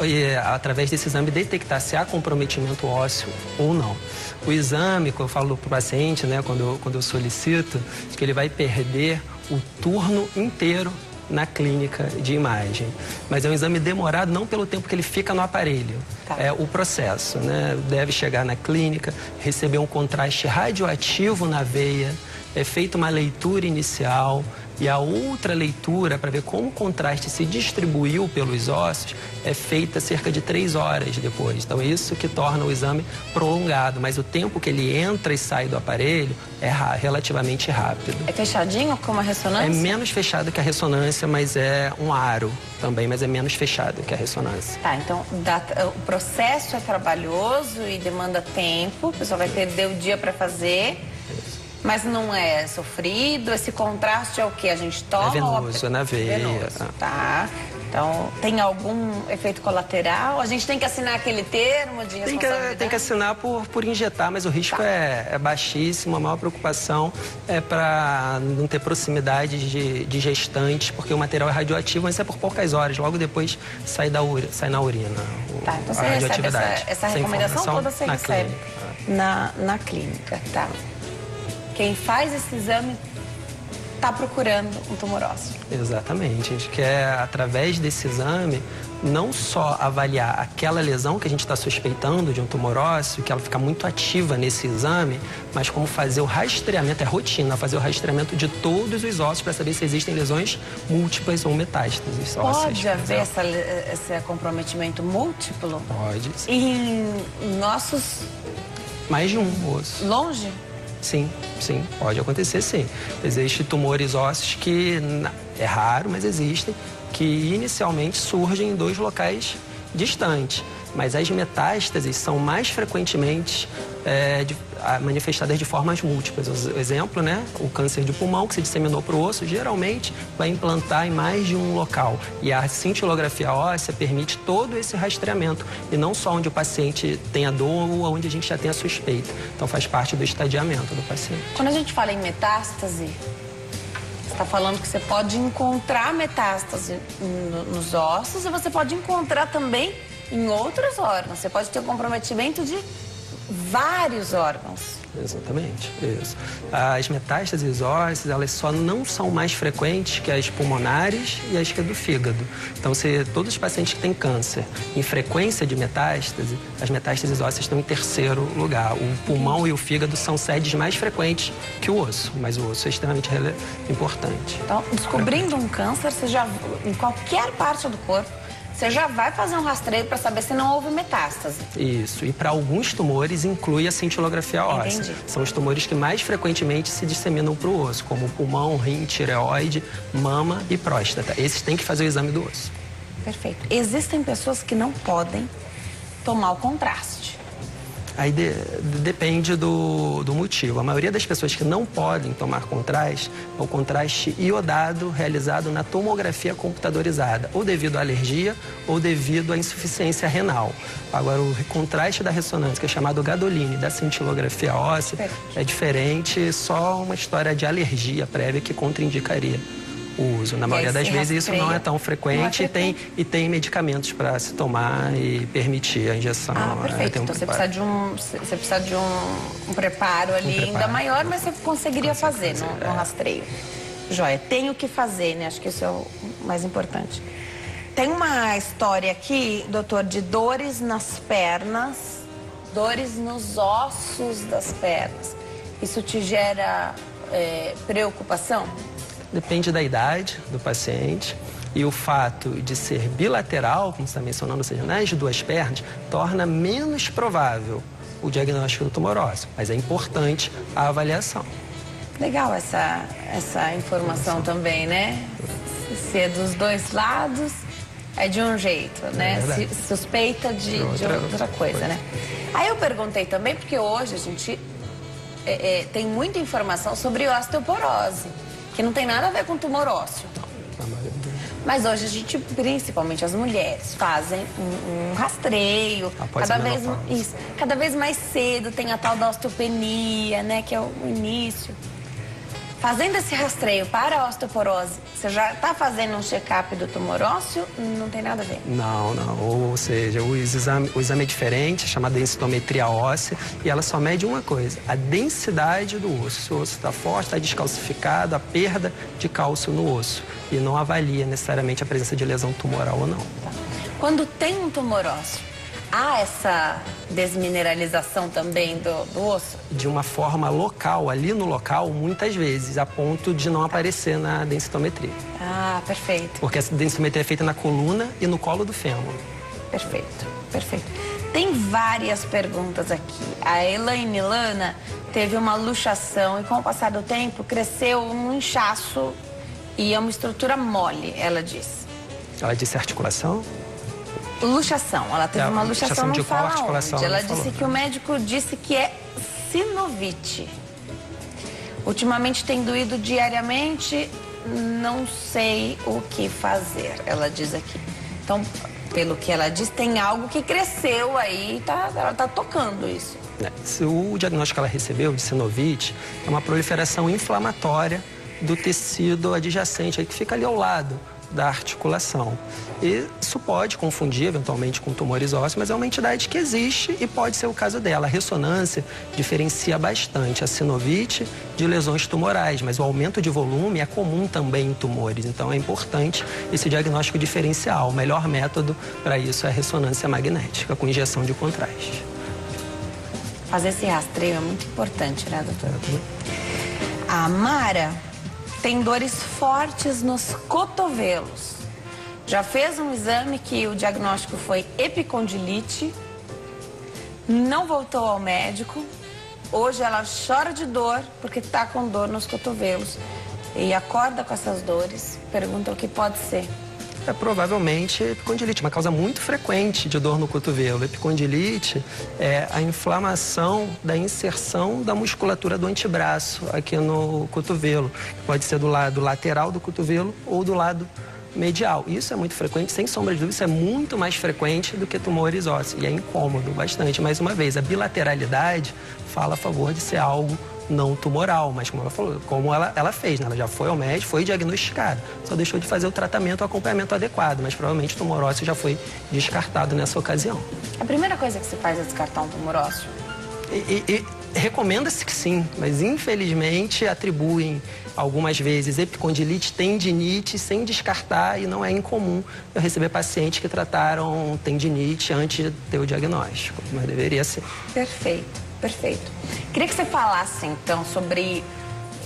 e, através desse exame detectar se há comprometimento ósseo ou não. O exame, que eu falo para o paciente, né, quando eu solicito, que ele vai perder o turno inteiro na clínica de imagem. Mas é um exame demorado não pelo tempo que ele fica no aparelho. É o processo, né? Deve chegar na clínica, receber um contraste radioativo na veia, é feita uma leitura inicial e a outra leitura para ver como o contraste se distribuiu pelos ossos é feita cerca de 3 horas depois. Então, isso que torna o exame prolongado, mas o tempo que ele entra e sai do aparelho é relativamente rápido. É fechadinho como a ressonância?
É menos fechado que a ressonância, mas é um aro também, mas é menos fechado que a ressonância.
Tá, então o processo é trabalhoso e demanda tempo, o pessoal vai perder o dia para fazer. Mas não é sofrido? Esse contraste é o que a gente toma?
É venoso, é na veia.
Venoso, tá. Então, tem algum efeito colateral? A gente tem que assinar aquele termo de responsabilidade?
Tem que assinar por injetar, mas o risco é baixíssimo. A maior preocupação é para não ter proximidade de gestantes, porque o material é radioativo, mas é por poucas horas. Logo depois sai na urina.
Tá, então você recebe essa recomendação toda, você recebe na clínica, tá? Quem faz esse exame está procurando um tumor ósseo.
Exatamente. A gente quer, através desse exame, não só avaliar aquela lesão que a gente está suspeitando de um tumor ósseo, que ela fica muito ativa nesse exame, mas como fazer o rastreamento, é rotina, fazer o rastreamento de todos os ossos para saber se existem lesões múltiplas ou metástases ósseas.
Pode haver esse comprometimento múltiplo?
Pode.
Em nossos...
Mais de um osso.
Longe?
Sim, pode acontecer, sim. Existem tumores ósseos que, é raro, mas existem, que inicialmente surgem em 2 locais distantes. Mas as metástases são mais frequentemente manifestadas de formas múltiplas. O exemplo, né? O câncer de pulmão que se disseminou para o osso, geralmente vai implantar em mais de um local. E a cintilografia óssea permite todo esse rastreamento, e não só onde o paciente tem a dor ou onde a gente já tem a suspeita. Então faz parte do estadiamento do paciente.
Quando a gente fala em metástase, você está falando que você pode encontrar metástase nos ossos e você pode encontrar também em outros órgãos. Você pode ter um comprometimento de vários órgãos.
Exatamente, isso. As metástases ósseas, elas só não são mais frequentes que as pulmonares e as que é do fígado. Então, se todos os pacientes que têm câncer em frequência de metástase, as metástases ósseas estão em terceiro lugar. O pulmão e o fígado são sedes mais frequentes que o osso, mas o osso é extremamente importante.
Então, descobrindo um câncer, você já, em qualquer parte do corpo, você já vai fazer um rastreio para saber se não houve metástase.
Isso. E para alguns tumores inclui a cintilografia óssea.
Entendi.
São os tumores que mais frequentemente se disseminam para o osso, como pulmão, rim, tireoide, mama e próstata. Esses têm que fazer o exame do osso.
Perfeito. Existem pessoas que não podem tomar o contraste.
Aí depende do motivo. A maioria das pessoas que não podem tomar contraste é o contraste iodado realizado na tomografia computadorizada, ou devido à alergia ou devido à insuficiência renal. Agora, o contraste da ressonância, que é chamado gadoline, da cintilografia óssea, é diferente, só uma história de alergia prévia que contraindicaria o uso. Na maioria das vezes isso não é tão frequente e tem medicamentos para se tomar e permitir a injeção.
Perfeito. Então você precisa de um preparo ali ainda maior, mas você conseguiria fazer no rastreio. Joia, tem o que fazer, né? Acho que isso é o mais importante. Tem uma história aqui, doutor, de dores nas pernas, dores nos ossos das pernas. Isso te gera preocupação?
Depende da idade do paciente, e o fato de ser bilateral, como você está mencionando, ou seja, nas duas pernas, torna menos provável o diagnóstico do tumor ósseo, mas é importante a avaliação.
Legal essa informação também, né? Se é dos dois lados, é de um jeito, né? Se suspeita de outra coisa, né? Aí eu perguntei também, porque hoje a gente tem muita informação sobre osteoporose, que não tem nada a ver com tumor ósseo. Mas hoje a gente, principalmente as mulheres, fazem um rastreio. Cada vez mais cedo tem a tal da osteopenia, né, que é o início. Fazendo esse rastreio para a osteoporose, você já está fazendo um check-up do tumor ósseo? Não tem nada a ver?
Não. Ou seja, o exame é diferente, é chamado densitometria óssea, e ela só mede uma coisa, a densidade do osso. Se o osso está forte, está descalcificado, a perda de cálcio no osso. E não avalia necessariamente a presença de lesão tumoral ou não.
Tá. Quando tem um tumor ósseo, há essa desmineralização também do osso?
De uma forma local, ali no local, muitas vezes, a ponto de não aparecer na densitometria.
Perfeito.
Porque essa densitometria é feita na coluna e no colo do fêmur.
Perfeito. Tem várias perguntas aqui. A Elaine Lana teve uma luxação e, com o passar do tempo, cresceu um inchaço e é uma estrutura mole, ela disse.
Ela disse articulação?
Luxação, ela teve uma luxação, não fala onde. Ela disse que o médico disse que é sinovite. Ultimamente tem doído diariamente, não sei o que fazer, ela diz aqui. Então, pelo que ela diz, tem algo que cresceu aí, ela tá tocando isso.
O diagnóstico que ela recebeu de sinovite é uma proliferação inflamatória do tecido adjacente, aí que fica ali ao lado da articulação. E isso pode confundir eventualmente com tumores ósseos, mas é uma entidade que existe e pode ser o caso dela. A ressonância diferencia bastante a sinovite de lesões tumorais, mas o aumento de volume é comum também em tumores, então é importante esse diagnóstico diferencial. O melhor método para isso é a ressonância magnética com injeção de contraste.
Fazer esse rastreio é muito importante, né, doutora? A Mara tem dores fortes nos cotovelos. Já fez um exame que o diagnóstico foi epicondilite, não voltou ao médico. Hoje ela chora de dor porque está com dor nos cotovelos e acorda com essas dores. Pergunta o que pode ser.
é provavelmente epicondilite, uma causa muito frequente de dor no cotovelo. Epicondilite é a inflamação da inserção da musculatura do antebraço aqui no cotovelo. Pode ser do lado lateral do cotovelo ou do lado medial. Isso é muito frequente, sem sombra de dúvida, isso é muito mais frequente do que tumores ósseos. E é incômodo bastante. Mais uma vez, a bilateralidade fala a favor de ser algo não tumoral, mas como ela falou, como ela fez, né? Ela já foi ao médico, foi diagnosticada, só deixou de fazer o tratamento, o acompanhamento adequado, mas provavelmente o tumor ósseo já foi descartado nessa ocasião.
A primeira coisa que se faz é descartar um tumor ósseo?
Recomenda-se que sim, mas infelizmente atribuem algumas vezes epicondilite, tendinite, sem descartar, e não é incomum eu receber pacientes que trataram tendinite antes de ter o diagnóstico, mas deveria ser.
Perfeito, perfeito. Queria que você falasse, então, sobre...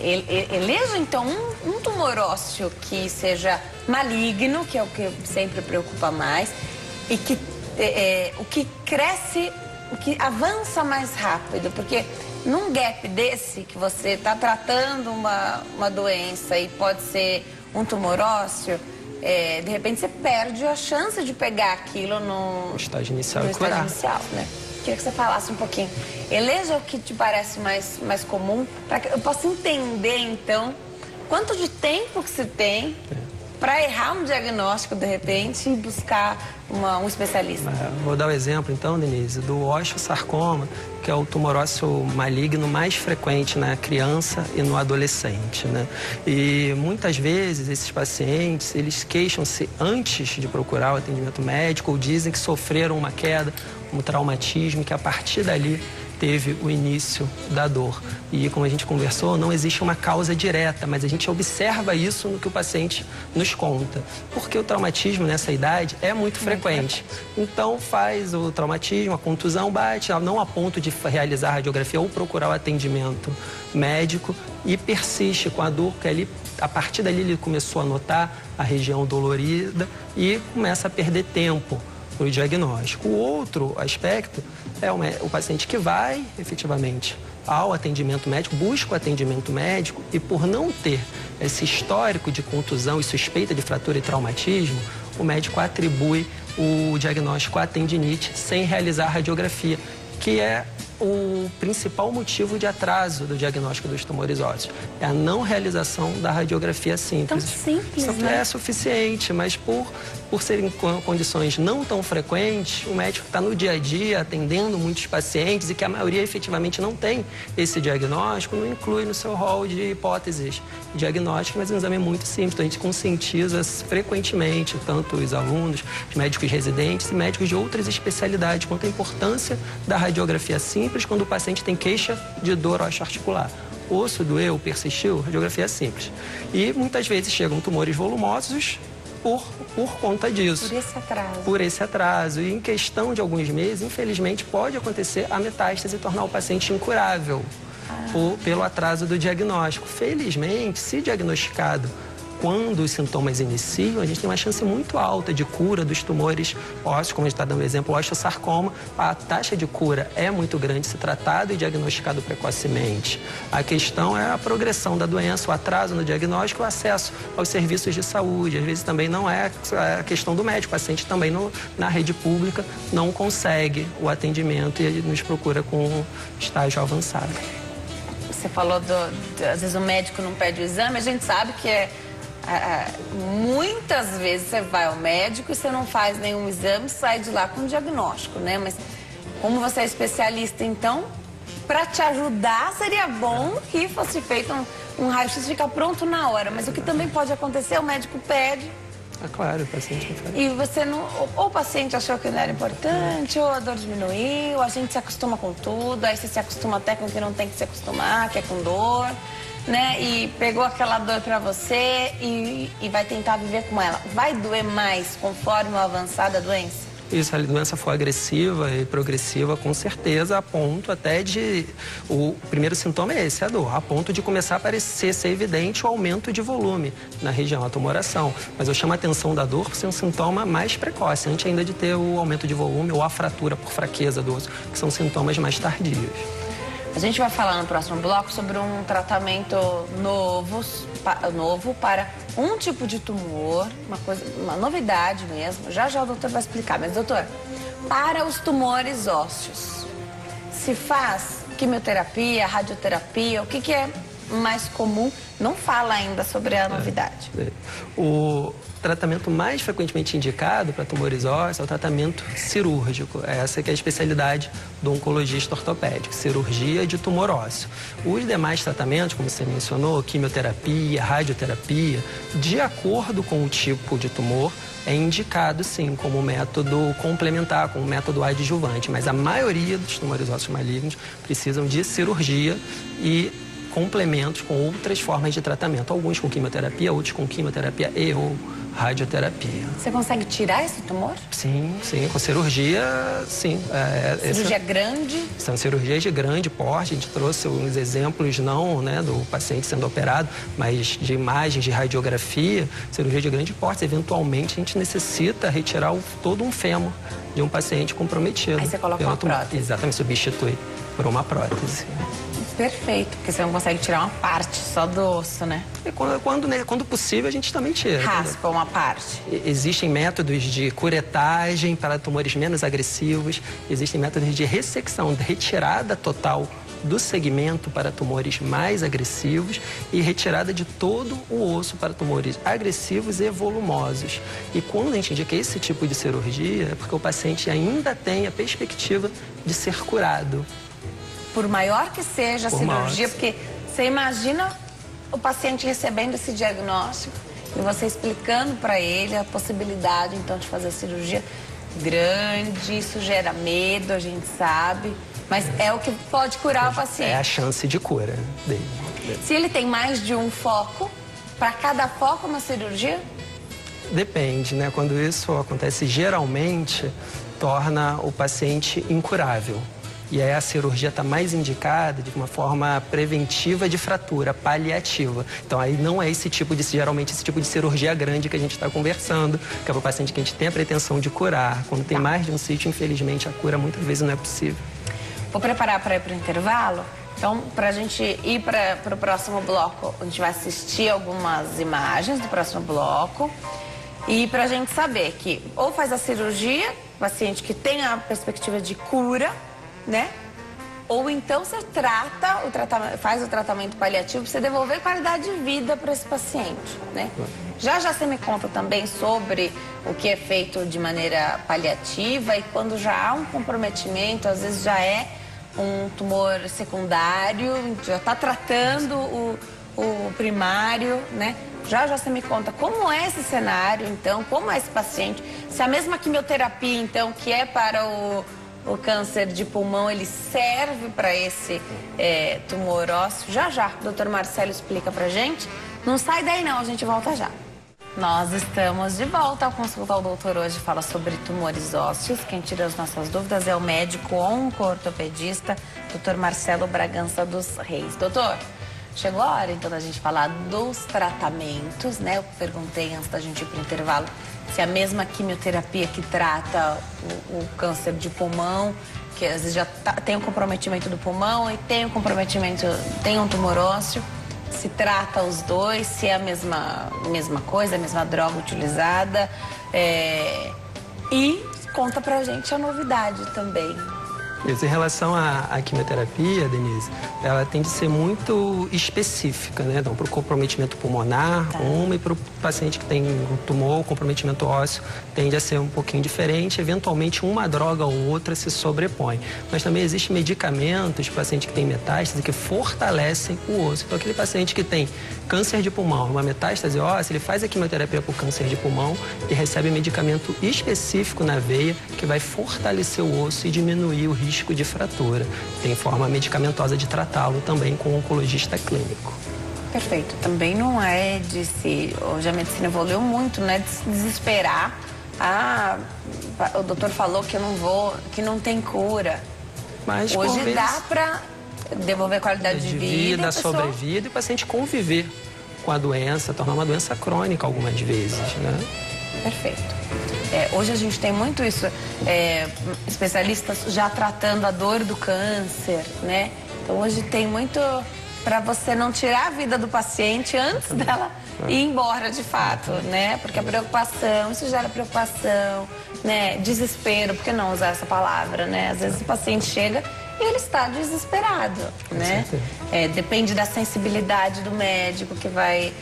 Eleja, então, um tumor ósseo que seja maligno, que é o que sempre preocupa mais, e que o que cresce, o que avança mais rápido, porque num gap desse, que você está tratando uma doença e pode ser um tumor ósseo, de repente você perde a chance de pegar aquilo no
estágio inicial
no
e curar.
estágio inicial, né? Queria que você falasse um pouquinho. Eleja o que te parece mais comum, para que eu possa entender, então, quanto de tempo que se tem para errar um diagnóstico, de repente, e buscar um especialista.
Vou dar o exemplo, então, Denise, do osteosarcoma, que é o tumor ósseo maligno mais frequente na criança e no adolescente, né? E muitas vezes esses pacientes, eles queixam-se antes de procurar o atendimento médico ou dizem que sofreram uma queda, um traumatismo, que a partir dali teve o início da dor. E como a gente conversou, não existe uma causa direta, mas a gente observa isso no que o paciente nos conta. Porque o traumatismo nessa idade é muito frequente. Então faz o traumatismo, a contusão bate, não a ponto de realizar a radiografia ou procurar o atendimento médico e persiste com a dor, que ali, a partir dali ele começou a notar a região dolorida e começa a perder tempo para o diagnóstico. O outro aspecto é o paciente que vai, efetivamente, ao atendimento médico, busca o atendimento médico e, por não ter esse histórico de contusão e suspeita de fratura e traumatismo, o médico atribui o diagnóstico à tendinite sem realizar a radiografia, que é o principal motivo de atraso do diagnóstico dos tumores ósseos. É a não realização da radiografia simples.
Tão simples,
Isso
né?
é suficiente, mas por serem condições não tão frequentes, o médico está no dia a dia atendendo muitos pacientes e que a maioria efetivamente não tem esse diagnóstico, não inclui no seu rol de hipóteses diagnósticas, mas é um exame muito simples. Então, a gente conscientiza frequentemente tanto os alunos, os médicos residentes e médicos de outras especialidades quanto a importância da radiografia simples quando o paciente tem queixa de dor osteoarticular. Osso doeu, persistiu, radiografia simples. E muitas vezes chegam tumores volumosos por conta disso.
Por esse atraso.
Por esse atraso. E em questão de alguns meses, infelizmente, pode acontecer a metástase e tornar o paciente incurável pelo atraso do diagnóstico. Felizmente, se diagnosticado quando os sintomas iniciam, a gente tem uma chance muito alta de cura dos tumores ósseos, como a gente está dando o exemplo, o osteosarcoma. A taxa de cura é muito grande se tratado e diagnosticado precocemente. A questão é a progressão da doença, o atraso no diagnóstico, o acesso aos serviços de saúde. Às vezes também não é a questão do médico, o paciente também na rede pública não consegue o atendimento e ele nos procura com estágio avançado.
Você falou às vezes o médico não pede o exame, a gente sabe que muitas vezes você vai ao médico e você não faz nenhum exame, sai de lá com um diagnóstico, né? Mas como você é especialista, então, para te ajudar, seria bom que fosse feito um raio-x e ficar pronto na hora. Mas o que também pode acontecer, o médico pede.
É claro, o paciente não faz.
E você não... Ou o paciente achou que não era importante, ou a dor diminuiu, a gente se acostuma com tudo, aí você se acostuma até com o que não tem que se acostumar, que é com dor, né? E pegou aquela dor pra você e vai tentar viver com ela. Vai doer mais conforme o avançar da doença?
Isso, a doença for agressiva e progressiva, com certeza, a ponto até de... O primeiro sintoma é esse, a dor, a ponto de começar a aparecer, ser evidente o aumento de volume na região, a tumoração. Mas eu chamo a atenção da dor por ser um sintoma mais precoce, antes ainda de ter o aumento de volume ou a fratura por fraqueza do osso, que são sintomas mais tardios.
A gente vai falar no próximo bloco sobre um tratamento novo para um tipo de tumor, uma novidade mesmo. Já já o doutor vai explicar. Mas, doutor, para os tumores ósseos, se faz quimioterapia, radioterapia, o que é mais comum? Não fala ainda sobre a novidade.
O tratamento mais frequentemente indicado para tumores ósseos é o tratamento cirúrgico. Essa que é a especialidade do oncologista ortopédico, cirurgia de tumor ósseo. Os demais tratamentos, como você mencionou, quimioterapia, radioterapia, de acordo com o tipo de tumor, é indicado sim como método complementar, como método adjuvante, mas a maioria dos tumores ósseos malignos precisam de cirurgia e complementos com outras formas de tratamento, alguns com quimioterapia, outros com quimioterapia e ou radioterapia.
Você consegue tirar esse tumor?
Sim, com cirurgia, sim.
Cirurgia grande?
São cirurgias de grande porte. A gente trouxe uns exemplos, não do paciente sendo operado, mas de imagens, de radiografia, cirurgia de grande porte. Eventualmente, a gente necessita retirar todo um fêmur de um paciente comprometido.
Aí você coloca uma prótese.
Exatamente, substitui por uma prótese.
Perfeito, porque você não consegue tirar uma parte só do osso, né?
E quando possível, a gente também tira.
Raspa uma parte.
Existem métodos de curetagem para tumores menos agressivos, existem métodos de ressecção, de retirada total do segmento para tumores mais agressivos e retirada de todo o osso para tumores agressivos e volumosos. E quando a gente indica esse tipo de cirurgia, é porque o paciente ainda tem a perspectiva de ser curado.
Por maior que seja a cirurgia, porque você imagina o paciente recebendo esse diagnóstico e você explicando para ele a possibilidade, então, de fazer a cirurgia grande, isso gera medo, a gente sabe, mas é o que pode curar o paciente.
É a chance de cura dele.
Se ele tem mais de um foco, para cada foco uma cirurgia?
Depende, né? Quando isso acontece, geralmente torna o paciente incurável. E aí a cirurgia está mais indicada de uma forma preventiva de fratura, paliativa. Então aí não é geralmente esse tipo de cirurgia grande que a gente está conversando, que é para o paciente que a gente tem a pretensão de curar. Quando tem mais de um sítio, infelizmente, a cura muitas vezes não é possível.
Vou preparar para ir para o intervalo. Então, para a gente ir para o próximo bloco, a gente vai assistir algumas imagens do próximo bloco. E para a gente saber que ou faz a cirurgia, paciente que tem a perspectiva de cura, né? Ou então você faz o tratamento paliativo para você devolver qualidade de vida para esse paciente, né? Já você me conta também sobre o que é feito de maneira paliativa e quando já há um comprometimento, às vezes já é um tumor secundário, já está tratando o primário, né? Já você me conta como é esse cenário, então, como é esse paciente, se a mesma quimioterapia, então, que é para o câncer de pulmão, ele serve para esse tumor ósseo. Já, o doutor Marcelo explica pra gente. Não sai daí não, a gente volta já. Nós estamos de volta ao Consulta ao Doutor. Hoje fala sobre tumores ósseos. Quem tira as nossas dúvidas é o médico onco-ortopedista, doutor Marcelo Bragança dos Reis. Doutor, chegou a hora então da gente falar dos tratamentos, né? Eu perguntei antes da gente ir para o intervalo se a mesma quimioterapia que trata o câncer de pulmão, que às vezes já tem um comprometimento do pulmão e tem um tumor ósseo, se trata os dois, se é a mesma coisa, a mesma droga utilizada. E conta pra gente a novidade também.
Isso, em relação à quimioterapia, Denise, ela tem de ser muito específica, né? Então, para o comprometimento pulmonar, e para o paciente que tem um tumor, o comprometimento ósseo tende a ser um pouquinho diferente. Eventualmente, uma droga ou outra se sobrepõe. Mas também existem medicamentos para paciente que tem metástase que fortalecem o osso. Então, aquele paciente que tem câncer de pulmão, uma metástase óssea, ele faz a quimioterapia para o câncer de pulmão e recebe medicamento específico na veia que vai fortalecer o osso e diminuir o risco de fratura. Tem forma medicamentosa de tratá-lo também com um oncologista clínico.
Perfeito. Também não é hoje a medicina evoluiu muito, não é de se desesperar. O doutor falou que não tem cura.
Mas
hoje dá para devolver a qualidade de vida,
sobrevida e o paciente conviver com a doença, tornar uma doença crônica algumas vezes, né?
Perfeito. Hoje a gente tem muito isso, especialistas já tratando a dor do câncer, né? Então hoje tem muito para você não tirar a vida do paciente antes dela ir embora de fato, né? Porque a preocupação, isso gera preocupação, né? Desespero, por que não usar essa palavra, né? Às vezes o paciente chega e ele está desesperado, né? Depende da sensibilidade do médico que vai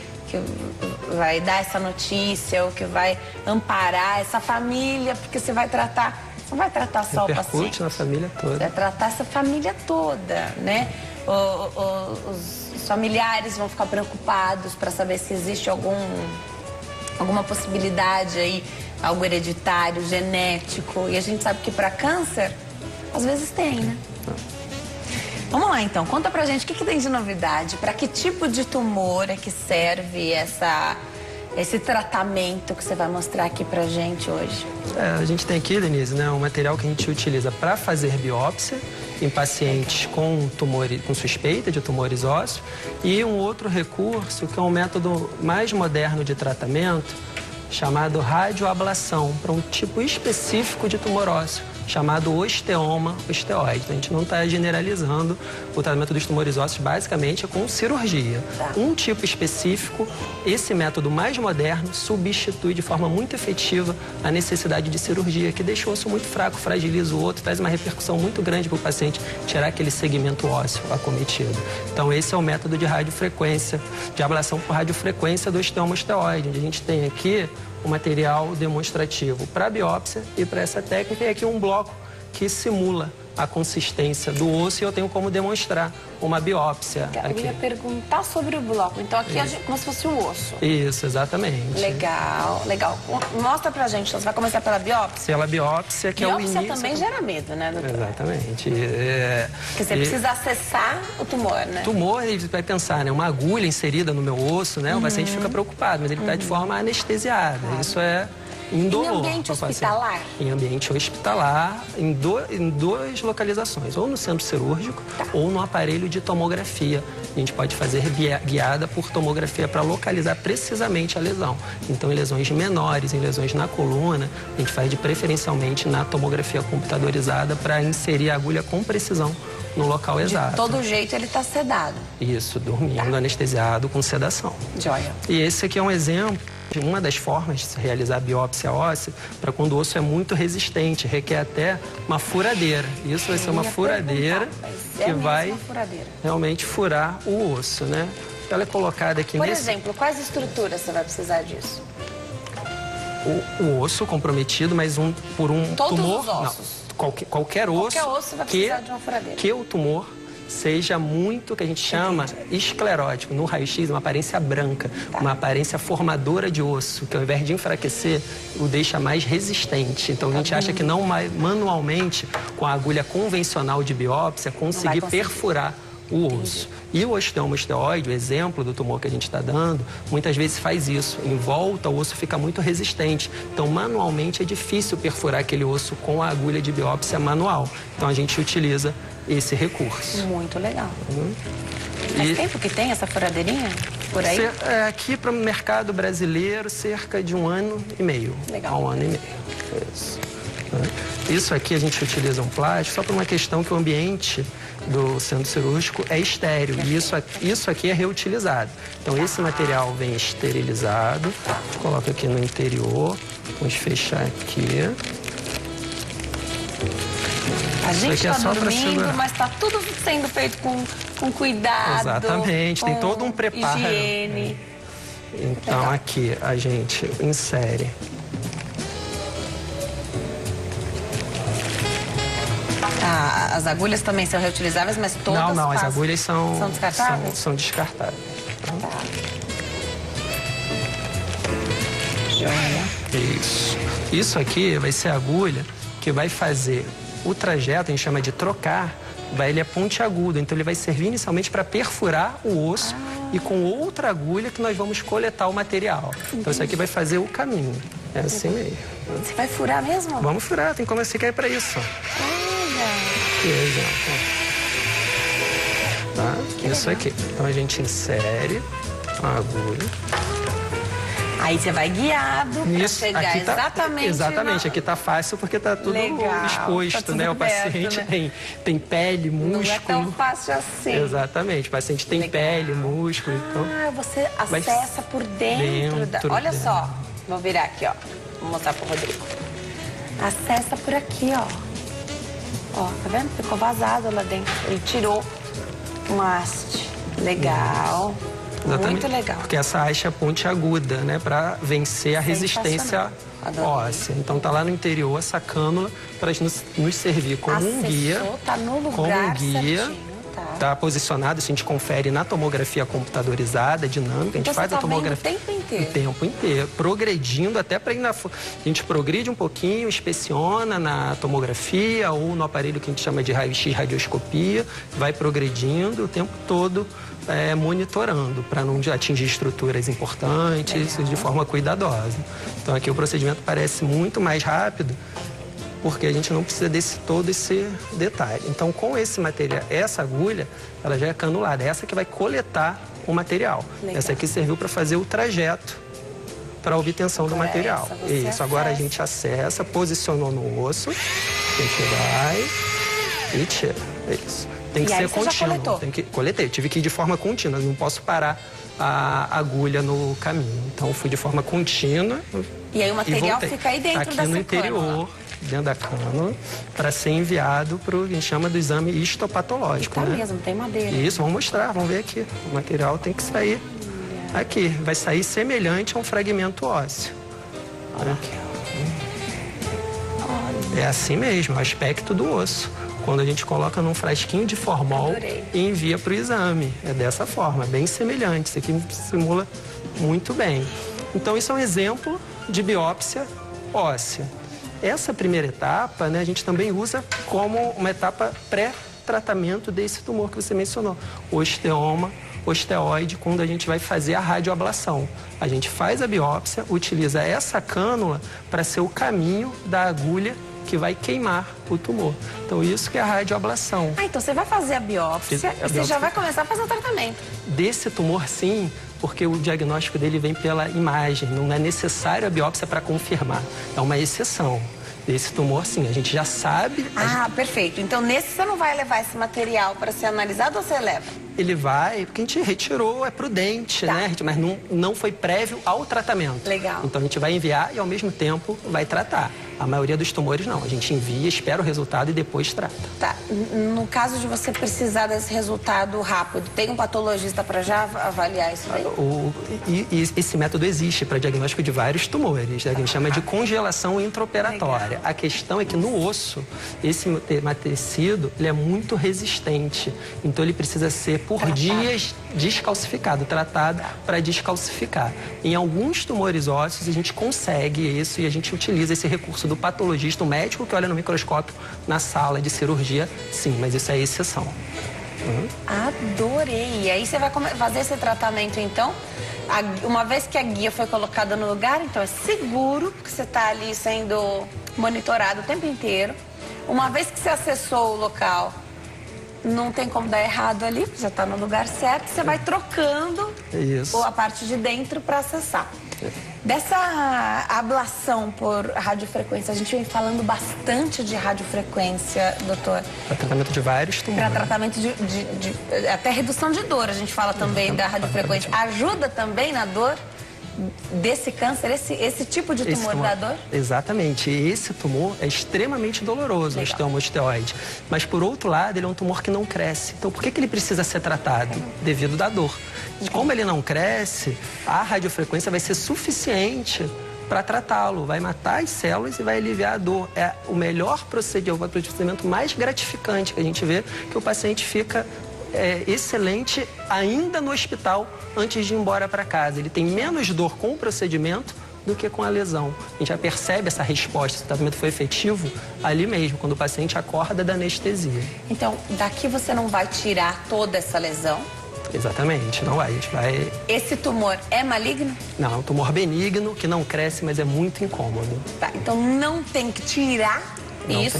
dar essa notícia ou que vai amparar essa família, porque você vai tratar, não vai tratar só o paciente.
Na família toda.
Vai tratar essa família toda, né? Os familiares vão ficar preocupados para saber se existe alguma possibilidade aí, algo hereditário, genético. E a gente sabe que para câncer, às vezes tem, né? Vamos lá, então. Conta pra gente o que tem de novidade. Para que tipo de tumor é que serve esse tratamento que você vai mostrar aqui pra gente hoje?
A gente tem aqui, Denise, né, um material que a gente utiliza para fazer biópsia em pacientes com suspeita de tumores ósseos e um outro recurso que é um método mais moderno de tratamento chamado radioablação para um tipo específico de tumor ósseo, chamado osteoma osteoide. A gente não está generalizando o tratamento dos tumores ósseos, basicamente é com cirurgia. Um tipo específico, esse método mais moderno, substitui de forma muito efetiva a necessidade de cirurgia, que deixa o osso muito fraco, fragiliza o outro, traz uma repercussão muito grande para o paciente tirar aquele segmento ósseo acometido. Então esse é o método de radiofrequência, de ablação por radiofrequência do osteoma osteoide, onde a gente tem aqui o material demonstrativo para biópsia e para essa técnica. E aqui um bloco que simula a consistência do osso e eu tenho como demonstrar uma biópsia.
Eu ia perguntar sobre o bloco. Então aqui é como se fosse o osso.
Isso, exatamente.
Legal, legal. Mostra pra gente, então, você vai começar pela biópsia?
Pela biópsia, que é o início.
Biópsia também gera medo, né, doutor?
Exatamente.
Porque você precisa acessar o tumor, né?
Tumor, ele vai pensar, né? Uma agulha inserida no meu osso, né? O paciente fica preocupado, mas ele está de forma anestesiada. Isso é indolor.
Em ambiente hospitalar?
Em ambiente hospitalar, em duas localizações, ou no centro cirúrgico ou no aparelho de tomografia. A gente pode fazer guiada por tomografia para localizar precisamente a lesão. Então, em lesões menores, em lesões na coluna, a gente faz preferencialmente na tomografia computadorizada para inserir a agulha com precisão no local exato.
De todo jeito ele está sedado.
Isso, dormindo, anestesiado, com sedação.
Joia.
E esse aqui é um exemplo de uma das formas de se realizar a biópsia óssea para quando o osso é muito resistente, requer até uma furadeira. Isso vai ser uma furadeira que vai realmente furar o osso, né? Ela é colocada aqui
Por exemplo, quais estruturas você vai precisar disso?
O osso comprometido, mas por um
Todos
tumor...
os ossos?
Não, qualquer osso
vai precisar de uma furadeira.
Que o tumor seja muito, que a gente chama esclerótico, no raio-x, uma aparência branca, uma aparência formadora de osso, que ao invés de enfraquecer, o deixa mais resistente. Então a gente acha que não manualmente, com a agulha convencional de biópsia, conseguir perfurar o osso. E o osteoma osteoide, o exemplo do tumor que a gente está dando, muitas vezes faz isso. Em volta, o osso fica muito resistente. Então, manualmente, é difícil perfurar aquele osso com a agulha de biópsia manual. Então, a gente utiliza esse recurso.
Muito legal. Faz tempo que tem essa furadeirinha por aí?
Aqui para o mercado brasileiro, cerca de 1 ano e meio.
Legal.
1 ano e meio. Isso aqui a gente utiliza um plástico só por uma questão que o ambiente do centro cirúrgico é estéril e isso aqui é reutilizado. Então esse material vem esterilizado, coloca aqui no interior, vamos fechar aqui.
A gente está dormindo, mas está tudo sendo feito com cuidado.
Exatamente, tem todo um preparo.
Higiene.
Então aqui a gente insere.
As agulhas também são reutilizáveis, mas todas
Não, as agulhas são
descartáveis?
São descartáveis. Isso aqui vai ser a agulha que vai fazer o trajeto, a gente chama de trocar, ele é pontiagudo, então ele vai servir inicialmente para perfurar o osso e com outra agulha que nós vamos coletar o material. Então isso aqui vai fazer o caminho. É assim mesmo.
Você vai furar mesmo?
Vamos furar, tem como você quer para isso. Que exemplo. Tá? Isso aqui. Então a gente insere a agulha.
Aí você vai guiado para chegar
aqui tá,
exatamente.
Exatamente, aqui tá fácil porque tá tudo exposto,
tá tudo
né? O
aberto,
paciente
né?
tem pele, músculo.
Não é tão fácil assim.
Exatamente, o paciente tem pele, músculo. Então,
Você acessa por dentro. Olha só, vou virar aqui, ó. Vou mostrar pro Rodrigo. Acessa por aqui, ó. Ó, tá vendo? Ficou vazado lá dentro. Ele tirou uma haste. Legal.
Exatamente.
Muito legal.
Porque essa haste é pontiaguda, né? Para vencer a resistência óssea. Então tá lá no interior essa cânula para nos servir como um guia.
Tá no lugar certinho.
Tá posicionado, isso a gente confere na tomografia computadorizada, dinâmica, a gente faz a tomografia
o tempo inteiro.
O tempo inteiro, progredindo até para ir na... A gente progride um pouquinho, inspeciona na tomografia ou no aparelho que a gente chama de raio-x, radioscopia, vai progredindo o tempo todo, monitorando, para não atingir estruturas importantes de forma cuidadosa. Então aqui o procedimento parece muito mais rápido, porque a gente não precisa todo esse detalhe. Então, com esse material, essa agulha, ela já é canulada. Essa que vai coletar o material. Legal. Essa aqui serviu para fazer o trajeto para a obtenção do material. Isso, agora a gente acessa, posicionou no osso, a gente vai e tira. É isso. Tem que ser contínuo. Coletei, eu tive que ir de forma contínua, não posso parar a agulha no caminho. Então, fui de forma contínua.
E aí o material fica aí dentro
aqui no interior. Dentro da cânula, para ser enviado para o que a gente chama do exame histopatológico.
Tá mesmo, tem madeira.
Isso, vamos mostrar, vamos ver aqui. O material tem que sair aqui, vai sair semelhante a um fragmento ósseo. É assim mesmo, o aspecto do osso. Quando a gente coloca num frasquinho de formol e envia para o exame. É dessa forma, bem semelhante. Isso aqui simula muito bem. Então, isso é um exemplo de biópsia óssea. Essa primeira etapa, né, a gente também usa como uma etapa pré-tratamento desse tumor que você mencionou. O osteoma, osteoide, quando a gente vai fazer a radioablação. A gente faz a biópsia, utiliza essa cânula para ser o caminho da agulha que vai queimar o tumor. Então, isso que é a radioablação.
Então você vai fazer a biópsia e você já vai começar a fazer o tratamento.
Desse tumor, sim, porque o diagnóstico dele vem pela imagem. Não é necessário a biópsia para confirmar. É uma exceção. Desse tumor, sim, a gente já sabe...
Perfeito. Então, nesse você não vai levar esse material para ser analisado ou você leva?
Ele vai, porque a gente retirou, é prudente, né? Mas não foi prévio ao tratamento.
Legal.
Então, a gente vai enviar e, ao mesmo tempo, vai tratar. A maioria dos tumores, não. A gente envia, espera o resultado e depois trata.
Tá. No caso de você precisar desse resultado rápido, tem um patologista para já avaliar isso daí?
Esse método existe para diagnóstico de vários tumores. A gente chama de congelação intraoperatória.
Legal.
A questão é que no osso, esse tecido, ele é muito resistente. Então, ele precisa ser, por dias, descalcificado, tratado para descalcificar. Em alguns tumores ósseos, a gente consegue isso e a gente utiliza esse recurso do patologista, o médico que olha no microscópio na sala de cirurgia, sim, mas isso é exceção.
Adorei! E aí você vai fazer esse tratamento, então, uma vez que a guia foi colocada no lugar, então é seguro, porque você está ali sendo monitorado o tempo inteiro. Uma vez que você acessou o local, não tem como dar errado ali, já está no lugar certo, você vai trocando a parte de dentro para acessar. Dessa ablação por radiofrequência, a gente vem falando bastante de radiofrequência, doutor.
Para tratamento de vários tumores.
Para tratamento de até redução de dor, a gente fala também da radiofrequência. Ajuda também na dor desse câncer, esse tipo de tumor dá dor?
Exatamente. Esse tumor é extremamente doloroso, o osteoma osteoide. Mas, por outro lado, ele é um tumor que não cresce. Então, por que ele precisa ser tratado? Devido à dor. Como ele não cresce, a radiofrequência vai ser suficiente para tratá-lo. Vai matar as células e vai aliviar a dor. É o melhor procedimento, o procedimento mais gratificante que a gente vê, que o paciente fica excelente ainda no hospital antes de ir embora para casa. Ele tem menos dor com o procedimento do que com a lesão. A gente já percebe essa resposta, se o tratamento foi efetivo ali mesmo, quando o paciente acorda da anestesia.
Então, daqui você não vai tirar toda essa lesão?
Exatamente, não vai. A gente vai...
Esse tumor é maligno?
Não, é um tumor benigno que não cresce, mas é muito incômodo.
Tá, então não tem que tirar isso.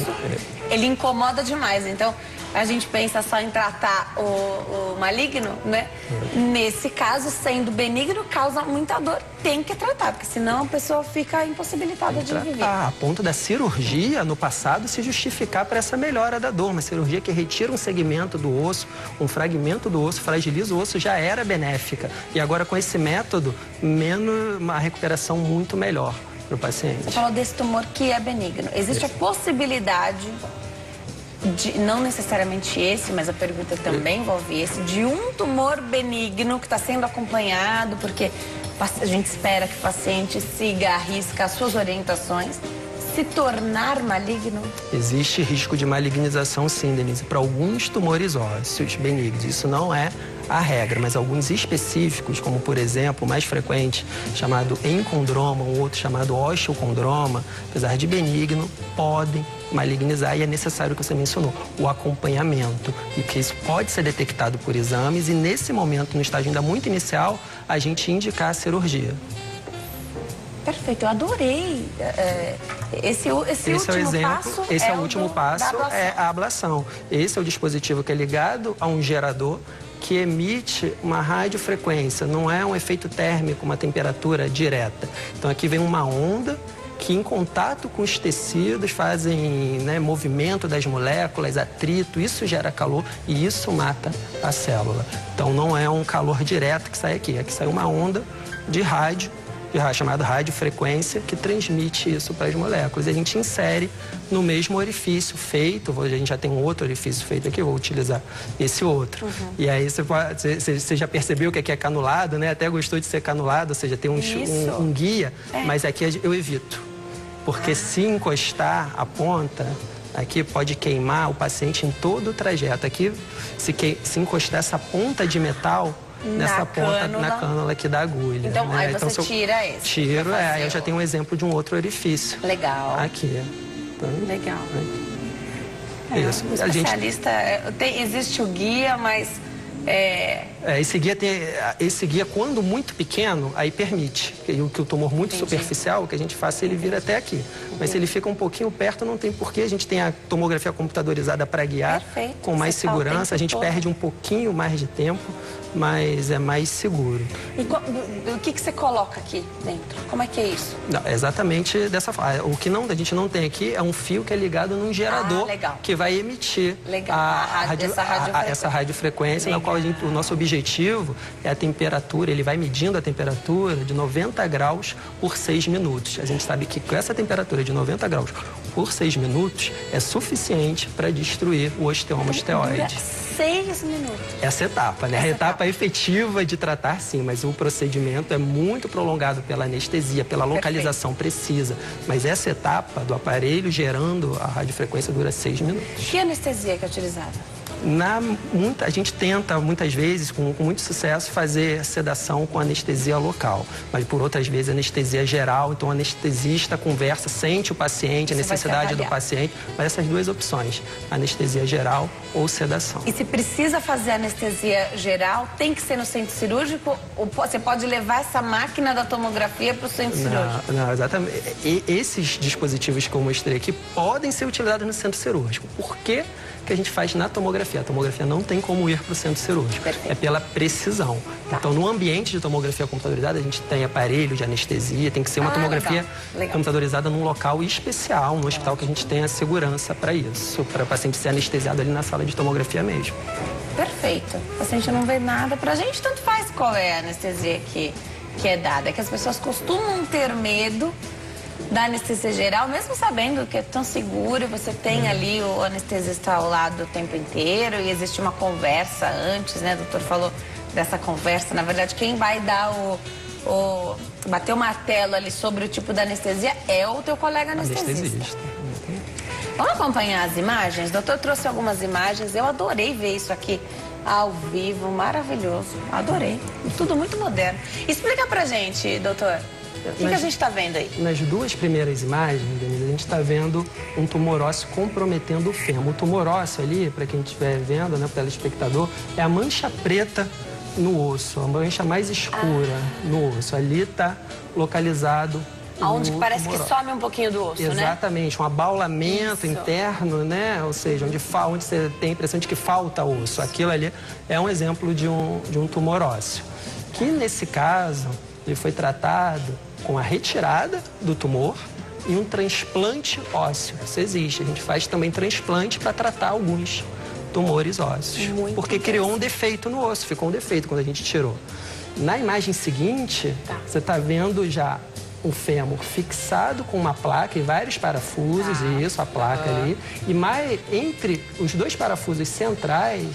Ele incomoda demais. Então, a gente pensa só em tratar o maligno, né? Nesse caso, sendo benigno, causa muita dor. Tem que tratar, porque senão a pessoa fica impossibilitada de viver.
A ponto da cirurgia, no passado, se justificar para essa melhora da dor. Uma cirurgia que retira um segmento do osso, um fragmento do osso, fragiliza o osso, já era benéfica. E agora, com esse método, uma recuperação muito melhor para o paciente.
Você falou desse tumor que é benigno. Existe a possibilidade de, não necessariamente esse, mas a pergunta também envolve esse, de um tumor benigno que está sendo acompanhado, porque a gente espera que o paciente siga à risca as suas orientações, se tornar maligno?
Existe risco de malignização, sim, Denise, para alguns tumores ósseos benignos. Isso não é a regra, mas alguns específicos, como por exemplo, o mais frequente, chamado encondroma, um outro chamado osteocondroma, apesar de benigno, podem malignizar, e é necessário o que você mencionou, o acompanhamento, e que isso pode ser detectado por exames, e nesse momento, no estágio ainda muito inicial, a gente indicar a cirurgia.
Perfeito, eu adorei. Esse último
é o exemplo,
passo
esse é o último passo, é a ablação. Esse é o dispositivo que é ligado a um gerador que emite uma radiofrequência, não é um efeito térmico, uma temperatura direta. Então aqui vem uma onda que, em contato com os tecidos, fazem, né, movimento das moléculas, atrito, isso gera calor e isso mata a célula. Então não é um calor direto que sai aqui, aqui sai uma onda de rádio, chamada radiofrequência, que transmite isso para as moléculas. E a gente insere no mesmo orifício feito, a gente já tem um outro orifício feito aqui, vou utilizar esse outro. E aí você já percebeu que aqui é canulado, né? Até gostou de ser canulado, ou seja, tem um guia, mas aqui eu evito. Porque se encostar a ponta, aqui pode queimar o paciente em todo o trajeto. Aqui, se encostar essa ponta de metal, nessa ponta, na cânula aqui da agulha.
Então,
né?
aí você tira esse.
Tiro, aí eu já tenho um exemplo de um outro orifício.
Legal.
Aqui. Então,
legal.
Isso.
O especialista, existe o guia, mas...
Esse guia, quando muito pequeno, aí permite que o tumor muito superficial, que a gente faça, ele vira até aqui. Mas se ele fica um pouquinho perto, não tem porquê. A gente tem a tomografia computadorizada para guiar com mais segurança. A gente perde um pouquinho mais de tempo, mas é mais seguro.
E o que você coloca aqui dentro? Como é que é isso?
Não, exatamente dessa forma. O que a gente não tem aqui é um fio que é ligado num gerador que vai emitir essa radiofrequência, na qual o nosso objetivo é a temperatura, ele vai medindo a temperatura de 90 graus por 6 minutos. A gente sabe que com essa temperatura de 90 graus por 6 minutos é suficiente para destruir o osteoma osteoide.
6 minutos.
Essa etapa, né? A etapa efetiva de tratar, sim, mas o procedimento é muito prolongado pela anestesia, pela localização precisa. Mas essa etapa do aparelho gerando a radiofrequência dura 6 minutos.
Que anestesia que é utilizada?
A gente tenta, muitas vezes, com muito sucesso, fazer sedação com anestesia local. Mas, por outras vezes, anestesia geral. Então, o anestesista conversa, sente o paciente, a necessidade do paciente. Mas essas duas opções, anestesia geral ou sedação.
E se precisa fazer anestesia geral, tem que ser no centro cirúrgico? Ou você pode levar essa máquina da tomografia para o centro cirúrgico?
Não, exatamente. Esses dispositivos que eu mostrei aqui podem ser utilizados no centro cirúrgico. Por quê? Que a gente faz na tomografia. A tomografia não tem como ir para o centro cirúrgico. É pela precisão. Então, no ambiente de tomografia computadorizada, a gente tem aparelho de anestesia, tem que ser uma tomografia computadorizada num local especial, num hospital que a gente tenha segurança para isso, para o paciente ser anestesiado ali na sala de tomografia mesmo.
Perfeito. O paciente não vê nada. Pra gente, tanto faz qual é a anestesia que é dada. É que as pessoas costumam ter medo da anestesia geral, mesmo sabendo que é tão seguro, você tem ali o anestesista ao lado o tempo inteiro e existe uma conversa antes, né? O doutor falou dessa conversa. Na verdade, quem vai dar bater o martelo ali sobre o tipo da anestesia é o teu colega anestesista. Vamos acompanhar as imagens? O doutor trouxe algumas imagens, eu adorei ver isso aqui ao vivo, maravilhoso, adorei. Tudo muito moderno. Explica pra gente, doutor. O que a gente está vendo aí?
Nas duas primeiras imagens, Denise, a gente está vendo um tumor ósseo comprometendo o fêmur. O tumor ósseo ali, para quem estiver vendo, né, para o telespectador, é a mancha preta no osso, a mancha mais escura no osso. Ali está localizado
Onde parece que some um pouquinho do osso, né?
Exatamente, um abaulamento interno, né? Ou seja, onde você tem a impressão de que falta osso. Aquilo ali é um exemplo de um tumor ósseo. Que nesse caso, ele foi tratado com a retirada do tumor e um transplante ósseo. Isso existe. A gente faz também transplante para tratar alguns tumores ósseos. Porque criou um defeito no osso, ficou um defeito quando a gente tirou. Na imagem seguinte, você está vendo já o fêmur fixado com uma placa e vários parafusos, isso, a placa ali. E entre os dois parafusos centrais,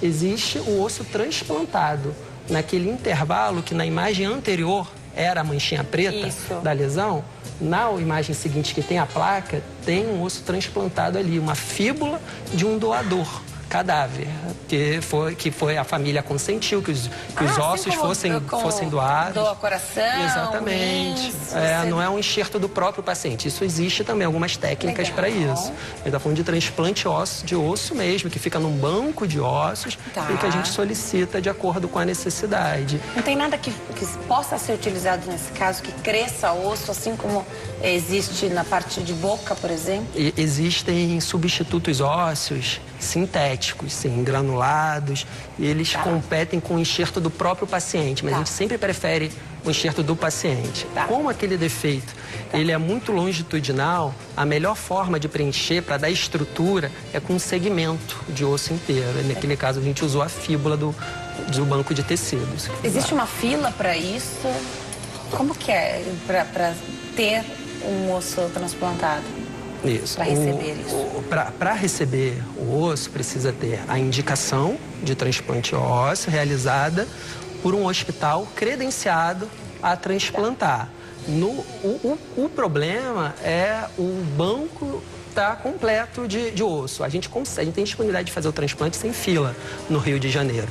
existe o osso transplantado. Naquele intervalo que na imagem anterior era a manchinha preta da lesão, na imagem seguinte que tem a placa, tem um osso transplantado ali, uma fíbula de um doador. Cadáver, que foi a família consentiu que os ossos fossem doados.
Doa coração.
Exatamente. Não é um enxerto do próprio paciente. Isso existe também, algumas técnicas para isso. Ele está falando de transplante de osso mesmo, que fica num banco de ossos e que a gente solicita de acordo com a necessidade.
Não tem nada que possa ser utilizado nesse caso, que cresça osso, assim como existe na parte de boca, por exemplo?
Existem substitutos ósseos sintéticos, sim, granulados, e eles competem com o enxerto do próprio paciente, mas a gente sempre prefere o enxerto do paciente. Como aquele defeito ele é muito longitudinal, a melhor forma de preencher para dar estrutura é com um segmento de osso inteiro. Naquele caso a gente usou a fíbula do banco de tecidos.
Existe uma fila para isso? Como que é para ter um osso transplantado?
Isso.
Para receber isso.
Para receber o osso, precisa ter a indicação de transplante ósseo realizada por um hospital credenciado a transplantar. O problema é o banco está completo de osso. A gente tem disponibilidade de fazer o transplante sem fila no Rio de Janeiro.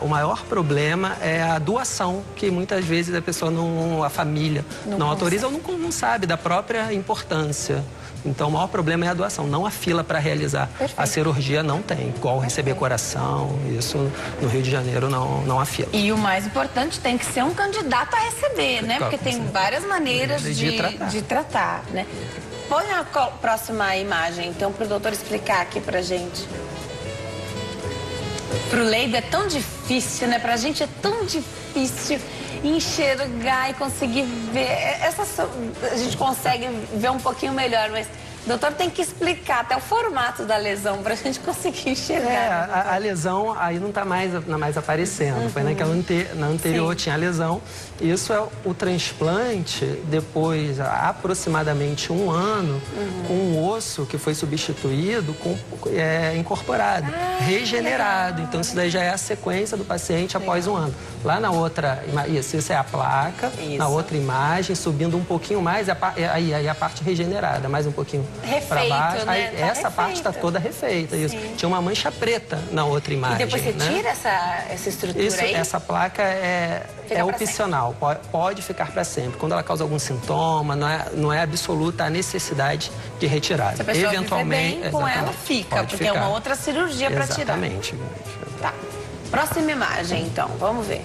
O maior problema é a doação, que muitas vezes a família não autoriza ou não sabe da própria importância. Então, o maior problema é a doação, não a fila para realizar. A cirurgia não tem, igual receber coração, isso no Rio de Janeiro não há fila.
E o mais importante, tem que ser um candidato a receber, né? Porque tem várias maneiras de tratar, né? Põe a próxima imagem, então, para o doutor explicar aqui pra gente. Pro leigo é tão difícil, né? Pra gente é tão difícil enxergar e conseguir ver. A gente consegue ver um pouquinho melhor, mas o doutor tem que explicar até o formato da lesão pra gente conseguir enxergar.
A lesão aí não tá mais aparecendo. Foi naquela na anterior tinha a lesão. Isso é o transplante depois aproximadamente um ano com um osso que foi substituído incorporado, regenerado. Então isso daí já é a sequência do paciente após um ano. Lá na outra, isso é a placa, na outra imagem, subindo um pouquinho mais, aí a parte regenerada, mais um pouquinho para baixo.
Né?
Essa parte está toda refeita. Isso. Tinha uma mancha preta na outra imagem.
E depois você tira essa estrutura aí?
Essa placa é opcional, pode ficar para sempre. Quando ela causa algum sintoma, não é absoluta a necessidade de retirada.
Se a pessoa eventualmente bem, com ela fica, porque é uma outra cirurgia para tirar.
Exatamente.
Tá. Próxima imagem, então, vamos ver.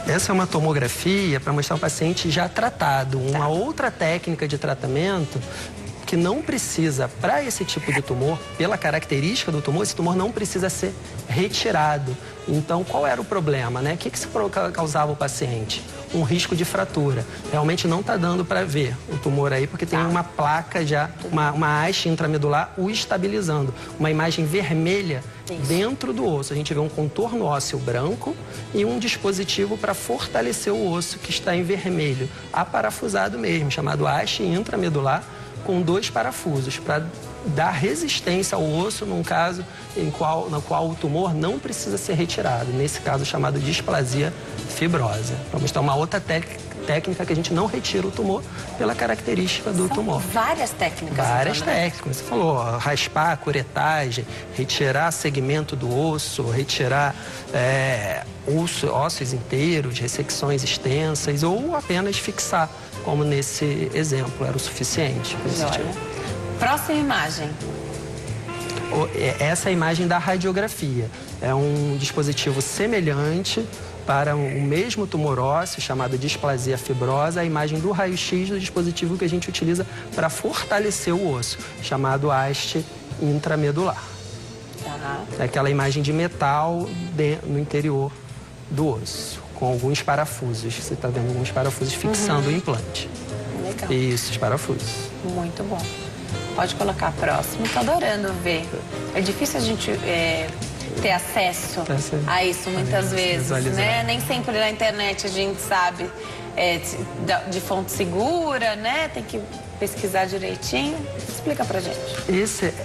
Essa é uma tomografia para mostrar o paciente já tratado. Uma outra técnica de tratamento que não precisa, para esse tipo de tumor, pela característica do tumor, esse tumor não precisa ser retirado. Então, qual era o problema, né? O que causava o paciente? Um risco de fratura. Realmente não está dando para ver o tumor aí, porque tem uma placa já, uma haste intramedular o estabilizando. Uma imagem vermelha dentro do osso. A gente vê um contorno ósseo branco e um dispositivo para fortalecer o osso que está em vermelho, aparafusado mesmo, chamado haste intramedular, com 2 parafusos, para dar resistência ao osso num caso no qual o tumor não precisa ser retirado, nesse caso chamado displasia fibrosa. Para mostrar uma outra técnica que a gente não retira o tumor pela característica do tumor.
Várias técnicas.
Várias técnicas. Você falou, raspar, curetagem, retirar segmento do osso, retirar ossos inteiros, ressecções extensas ou apenas fixar, como nesse exemplo, era o suficiente.
Próxima imagem.
Essa é a imagem da radiografia. É um dispositivo semelhante para o mesmo tumor ósseo, chamado displasia fibrosa, a imagem do raio-x do dispositivo que a gente utiliza para fortalecer o osso, chamado haste intramedular. É aquela imagem de metal no interior do osso, com alguns parafusos. Você está vendo alguns parafusos fixando o implante.
Legal.
Isso, os parafusos.
Muito bom. Pode colocar a próxima. Estou adorando ver. É difícil a gente ter acesso a isso muitas vezes, né? Nem sempre na internet a gente sabe de fonte segura, né? Tem que pesquisar direitinho. Explica pra gente.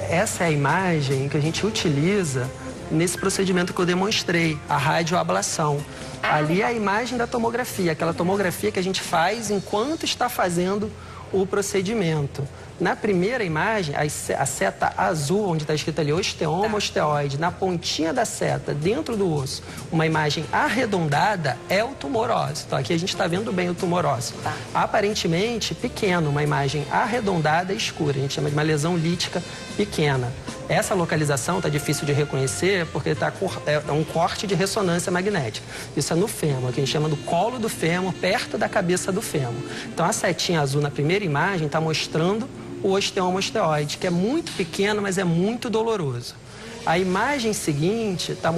Essa é a imagem que a gente utiliza nesse procedimento que eu demonstrei, a radioablação. Ali é a imagem da tomografia, aquela tomografia que a gente faz enquanto está fazendo o procedimento. Na primeira imagem, a seta azul, onde está escrito ali osteoma, osteoide, na pontinha da seta, dentro do osso, uma imagem arredondada é o tumor ósseo. Então aqui a gente está vendo bem o tumor ósseo. Aparentemente pequeno, uma imagem arredondada e escura. A gente chama de uma lesão lítica pequena. Essa localização está difícil de reconhecer porque é um corte de ressonância magnética. Isso é no fêmur, que a gente chama do colo do fêmur, perto da cabeça do fêmur. Então a setinha azul na primeira imagem está mostrando o osteoma osteoide, que é muito pequeno, mas é muito doloroso. A imagem seguinte está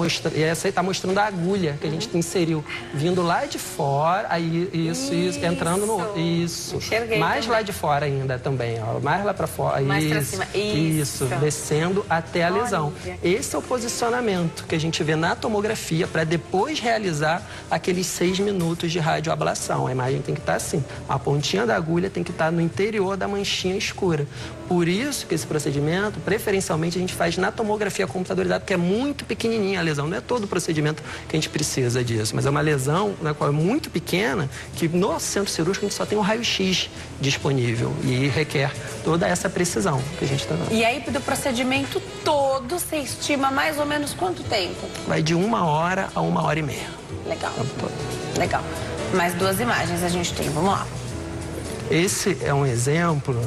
mostrando a agulha que a gente inseriu, vindo lá de fora, aí isso entrando no... Isso.
Enxerguei
mais
também.
lá de fora ainda também, ó, mais lá para fora.
Mais pra cima.
Isso, descendo até a lesão. Esse é o posicionamento que a gente vê na tomografia para depois realizar aqueles 6 minutos de radioablação. A imagem tem que estar assim, a pontinha da agulha tem que estar no interior da manchinha escura. Por isso que esse procedimento, preferencialmente, a gente faz na tomografia computadorizada, porque é muito pequenininha a lesão. Não é todo o procedimento que a gente precisa disso, mas é uma lesão na qual é muito pequena, que no centro cirúrgico a gente só tem um raio-x disponível e requer toda essa precisão que a gente está dando.
E aí, do procedimento todo, você estima mais ou menos quanto tempo?
Vai de 1 hora a 1h30.
Legal. Legal. Mais 2 imagens a gente tem. Vamos lá.
Esse é um exemplo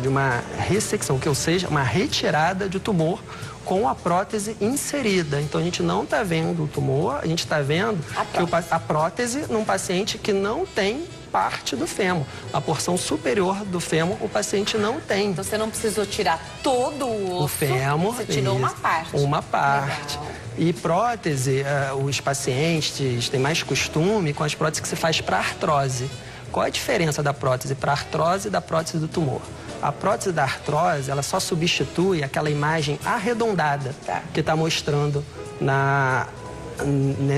de uma ressecção, ou seja, uma retirada de tumor com a prótese inserida. Então, a gente não está vendo o tumor, a gente está vendo a prótese num paciente que não tem parte do fêmur. A porção superior do fêmur, o paciente não tem.
Então, você não precisou tirar todo o osso,
o fêmur,
você tirou uma parte.
Uma parte.
Legal.
E prótese, os pacientes têm mais costume com as próteses que se faz para artrose. Qual a diferença da prótese para artrose e da prótese do tumor? A prótese da artrose, ela só substitui aquela imagem arredondada que está mostrando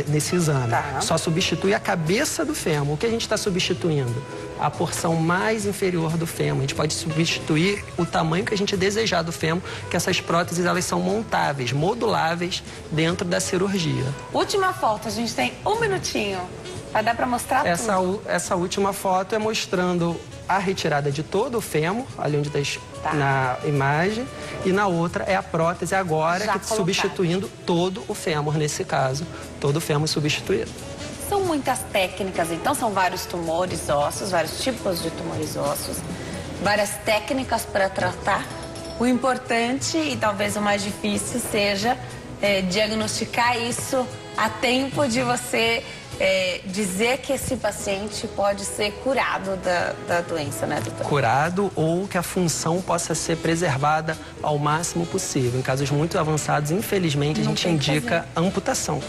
nesse exame. Só substitui a cabeça do fêmur. O que a gente está substituindo? A porção mais inferior do fêmur. A gente pode substituir o tamanho que a gente desejar do fêmur, que essas próteses elas são montáveis, moduláveis dentro da cirurgia.
Última foto, a gente tem 1 minutinho. Vai dar para mostrar tudo.
Essa última foto é mostrando a retirada de todo o fêmur, ali onde está na imagem, e na outra é a prótese agora, substituindo todo o fêmur, nesse caso, todo o fêmur substituído.
São muitas técnicas, então são vários tumores ósseos, vários tipos de tumores ósseos, várias técnicas para tratar. O importante e talvez o mais difícil seja diagnosticar isso a tempo de você dizer que esse paciente pode ser curado da doença, né, doutor?
Curado ou que a função possa ser preservada ao máximo possível. Em casos muito avançados, infelizmente, a gente indica amputação.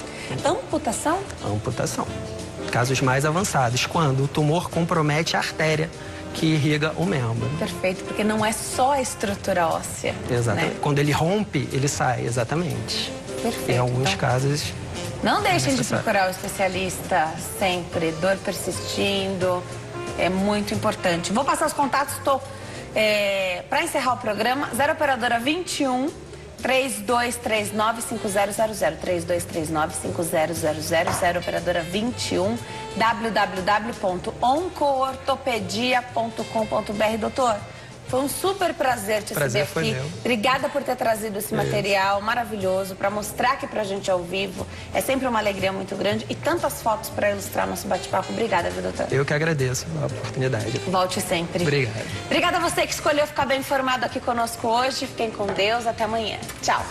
Amputação?
Amputação. Casos mais avançados, quando o tumor compromete a artéria que irriga o membro.
Perfeito, porque não é só a estrutura óssea.
Exatamente.
Né?
Quando ele rompe, ele sai, exatamente.
Perfeito.
Em alguns casos...
Não deixem de procurar o especialista sempre. Dor persistindo é muito importante. Vou passar os contatos. Para encerrar o programa, 0 operadora 21 3239 5000, 3239 5000, 0 operadora 21 www.oncoortopedia.com.br. Doutor, foi um super prazer te receber aqui. Obrigada por ter trazido esse material maravilhoso para mostrar aqui pra gente ao vivo. É sempre uma alegria muito grande e tantas fotos para ilustrar nosso bate-papo. Obrigada, viu, doutor?
Eu que agradeço a oportunidade.
Volte sempre.
Obrigado.
Obrigada a você que escolheu ficar bem informado aqui conosco hoje. Fiquem com Deus. Até amanhã. Tchau.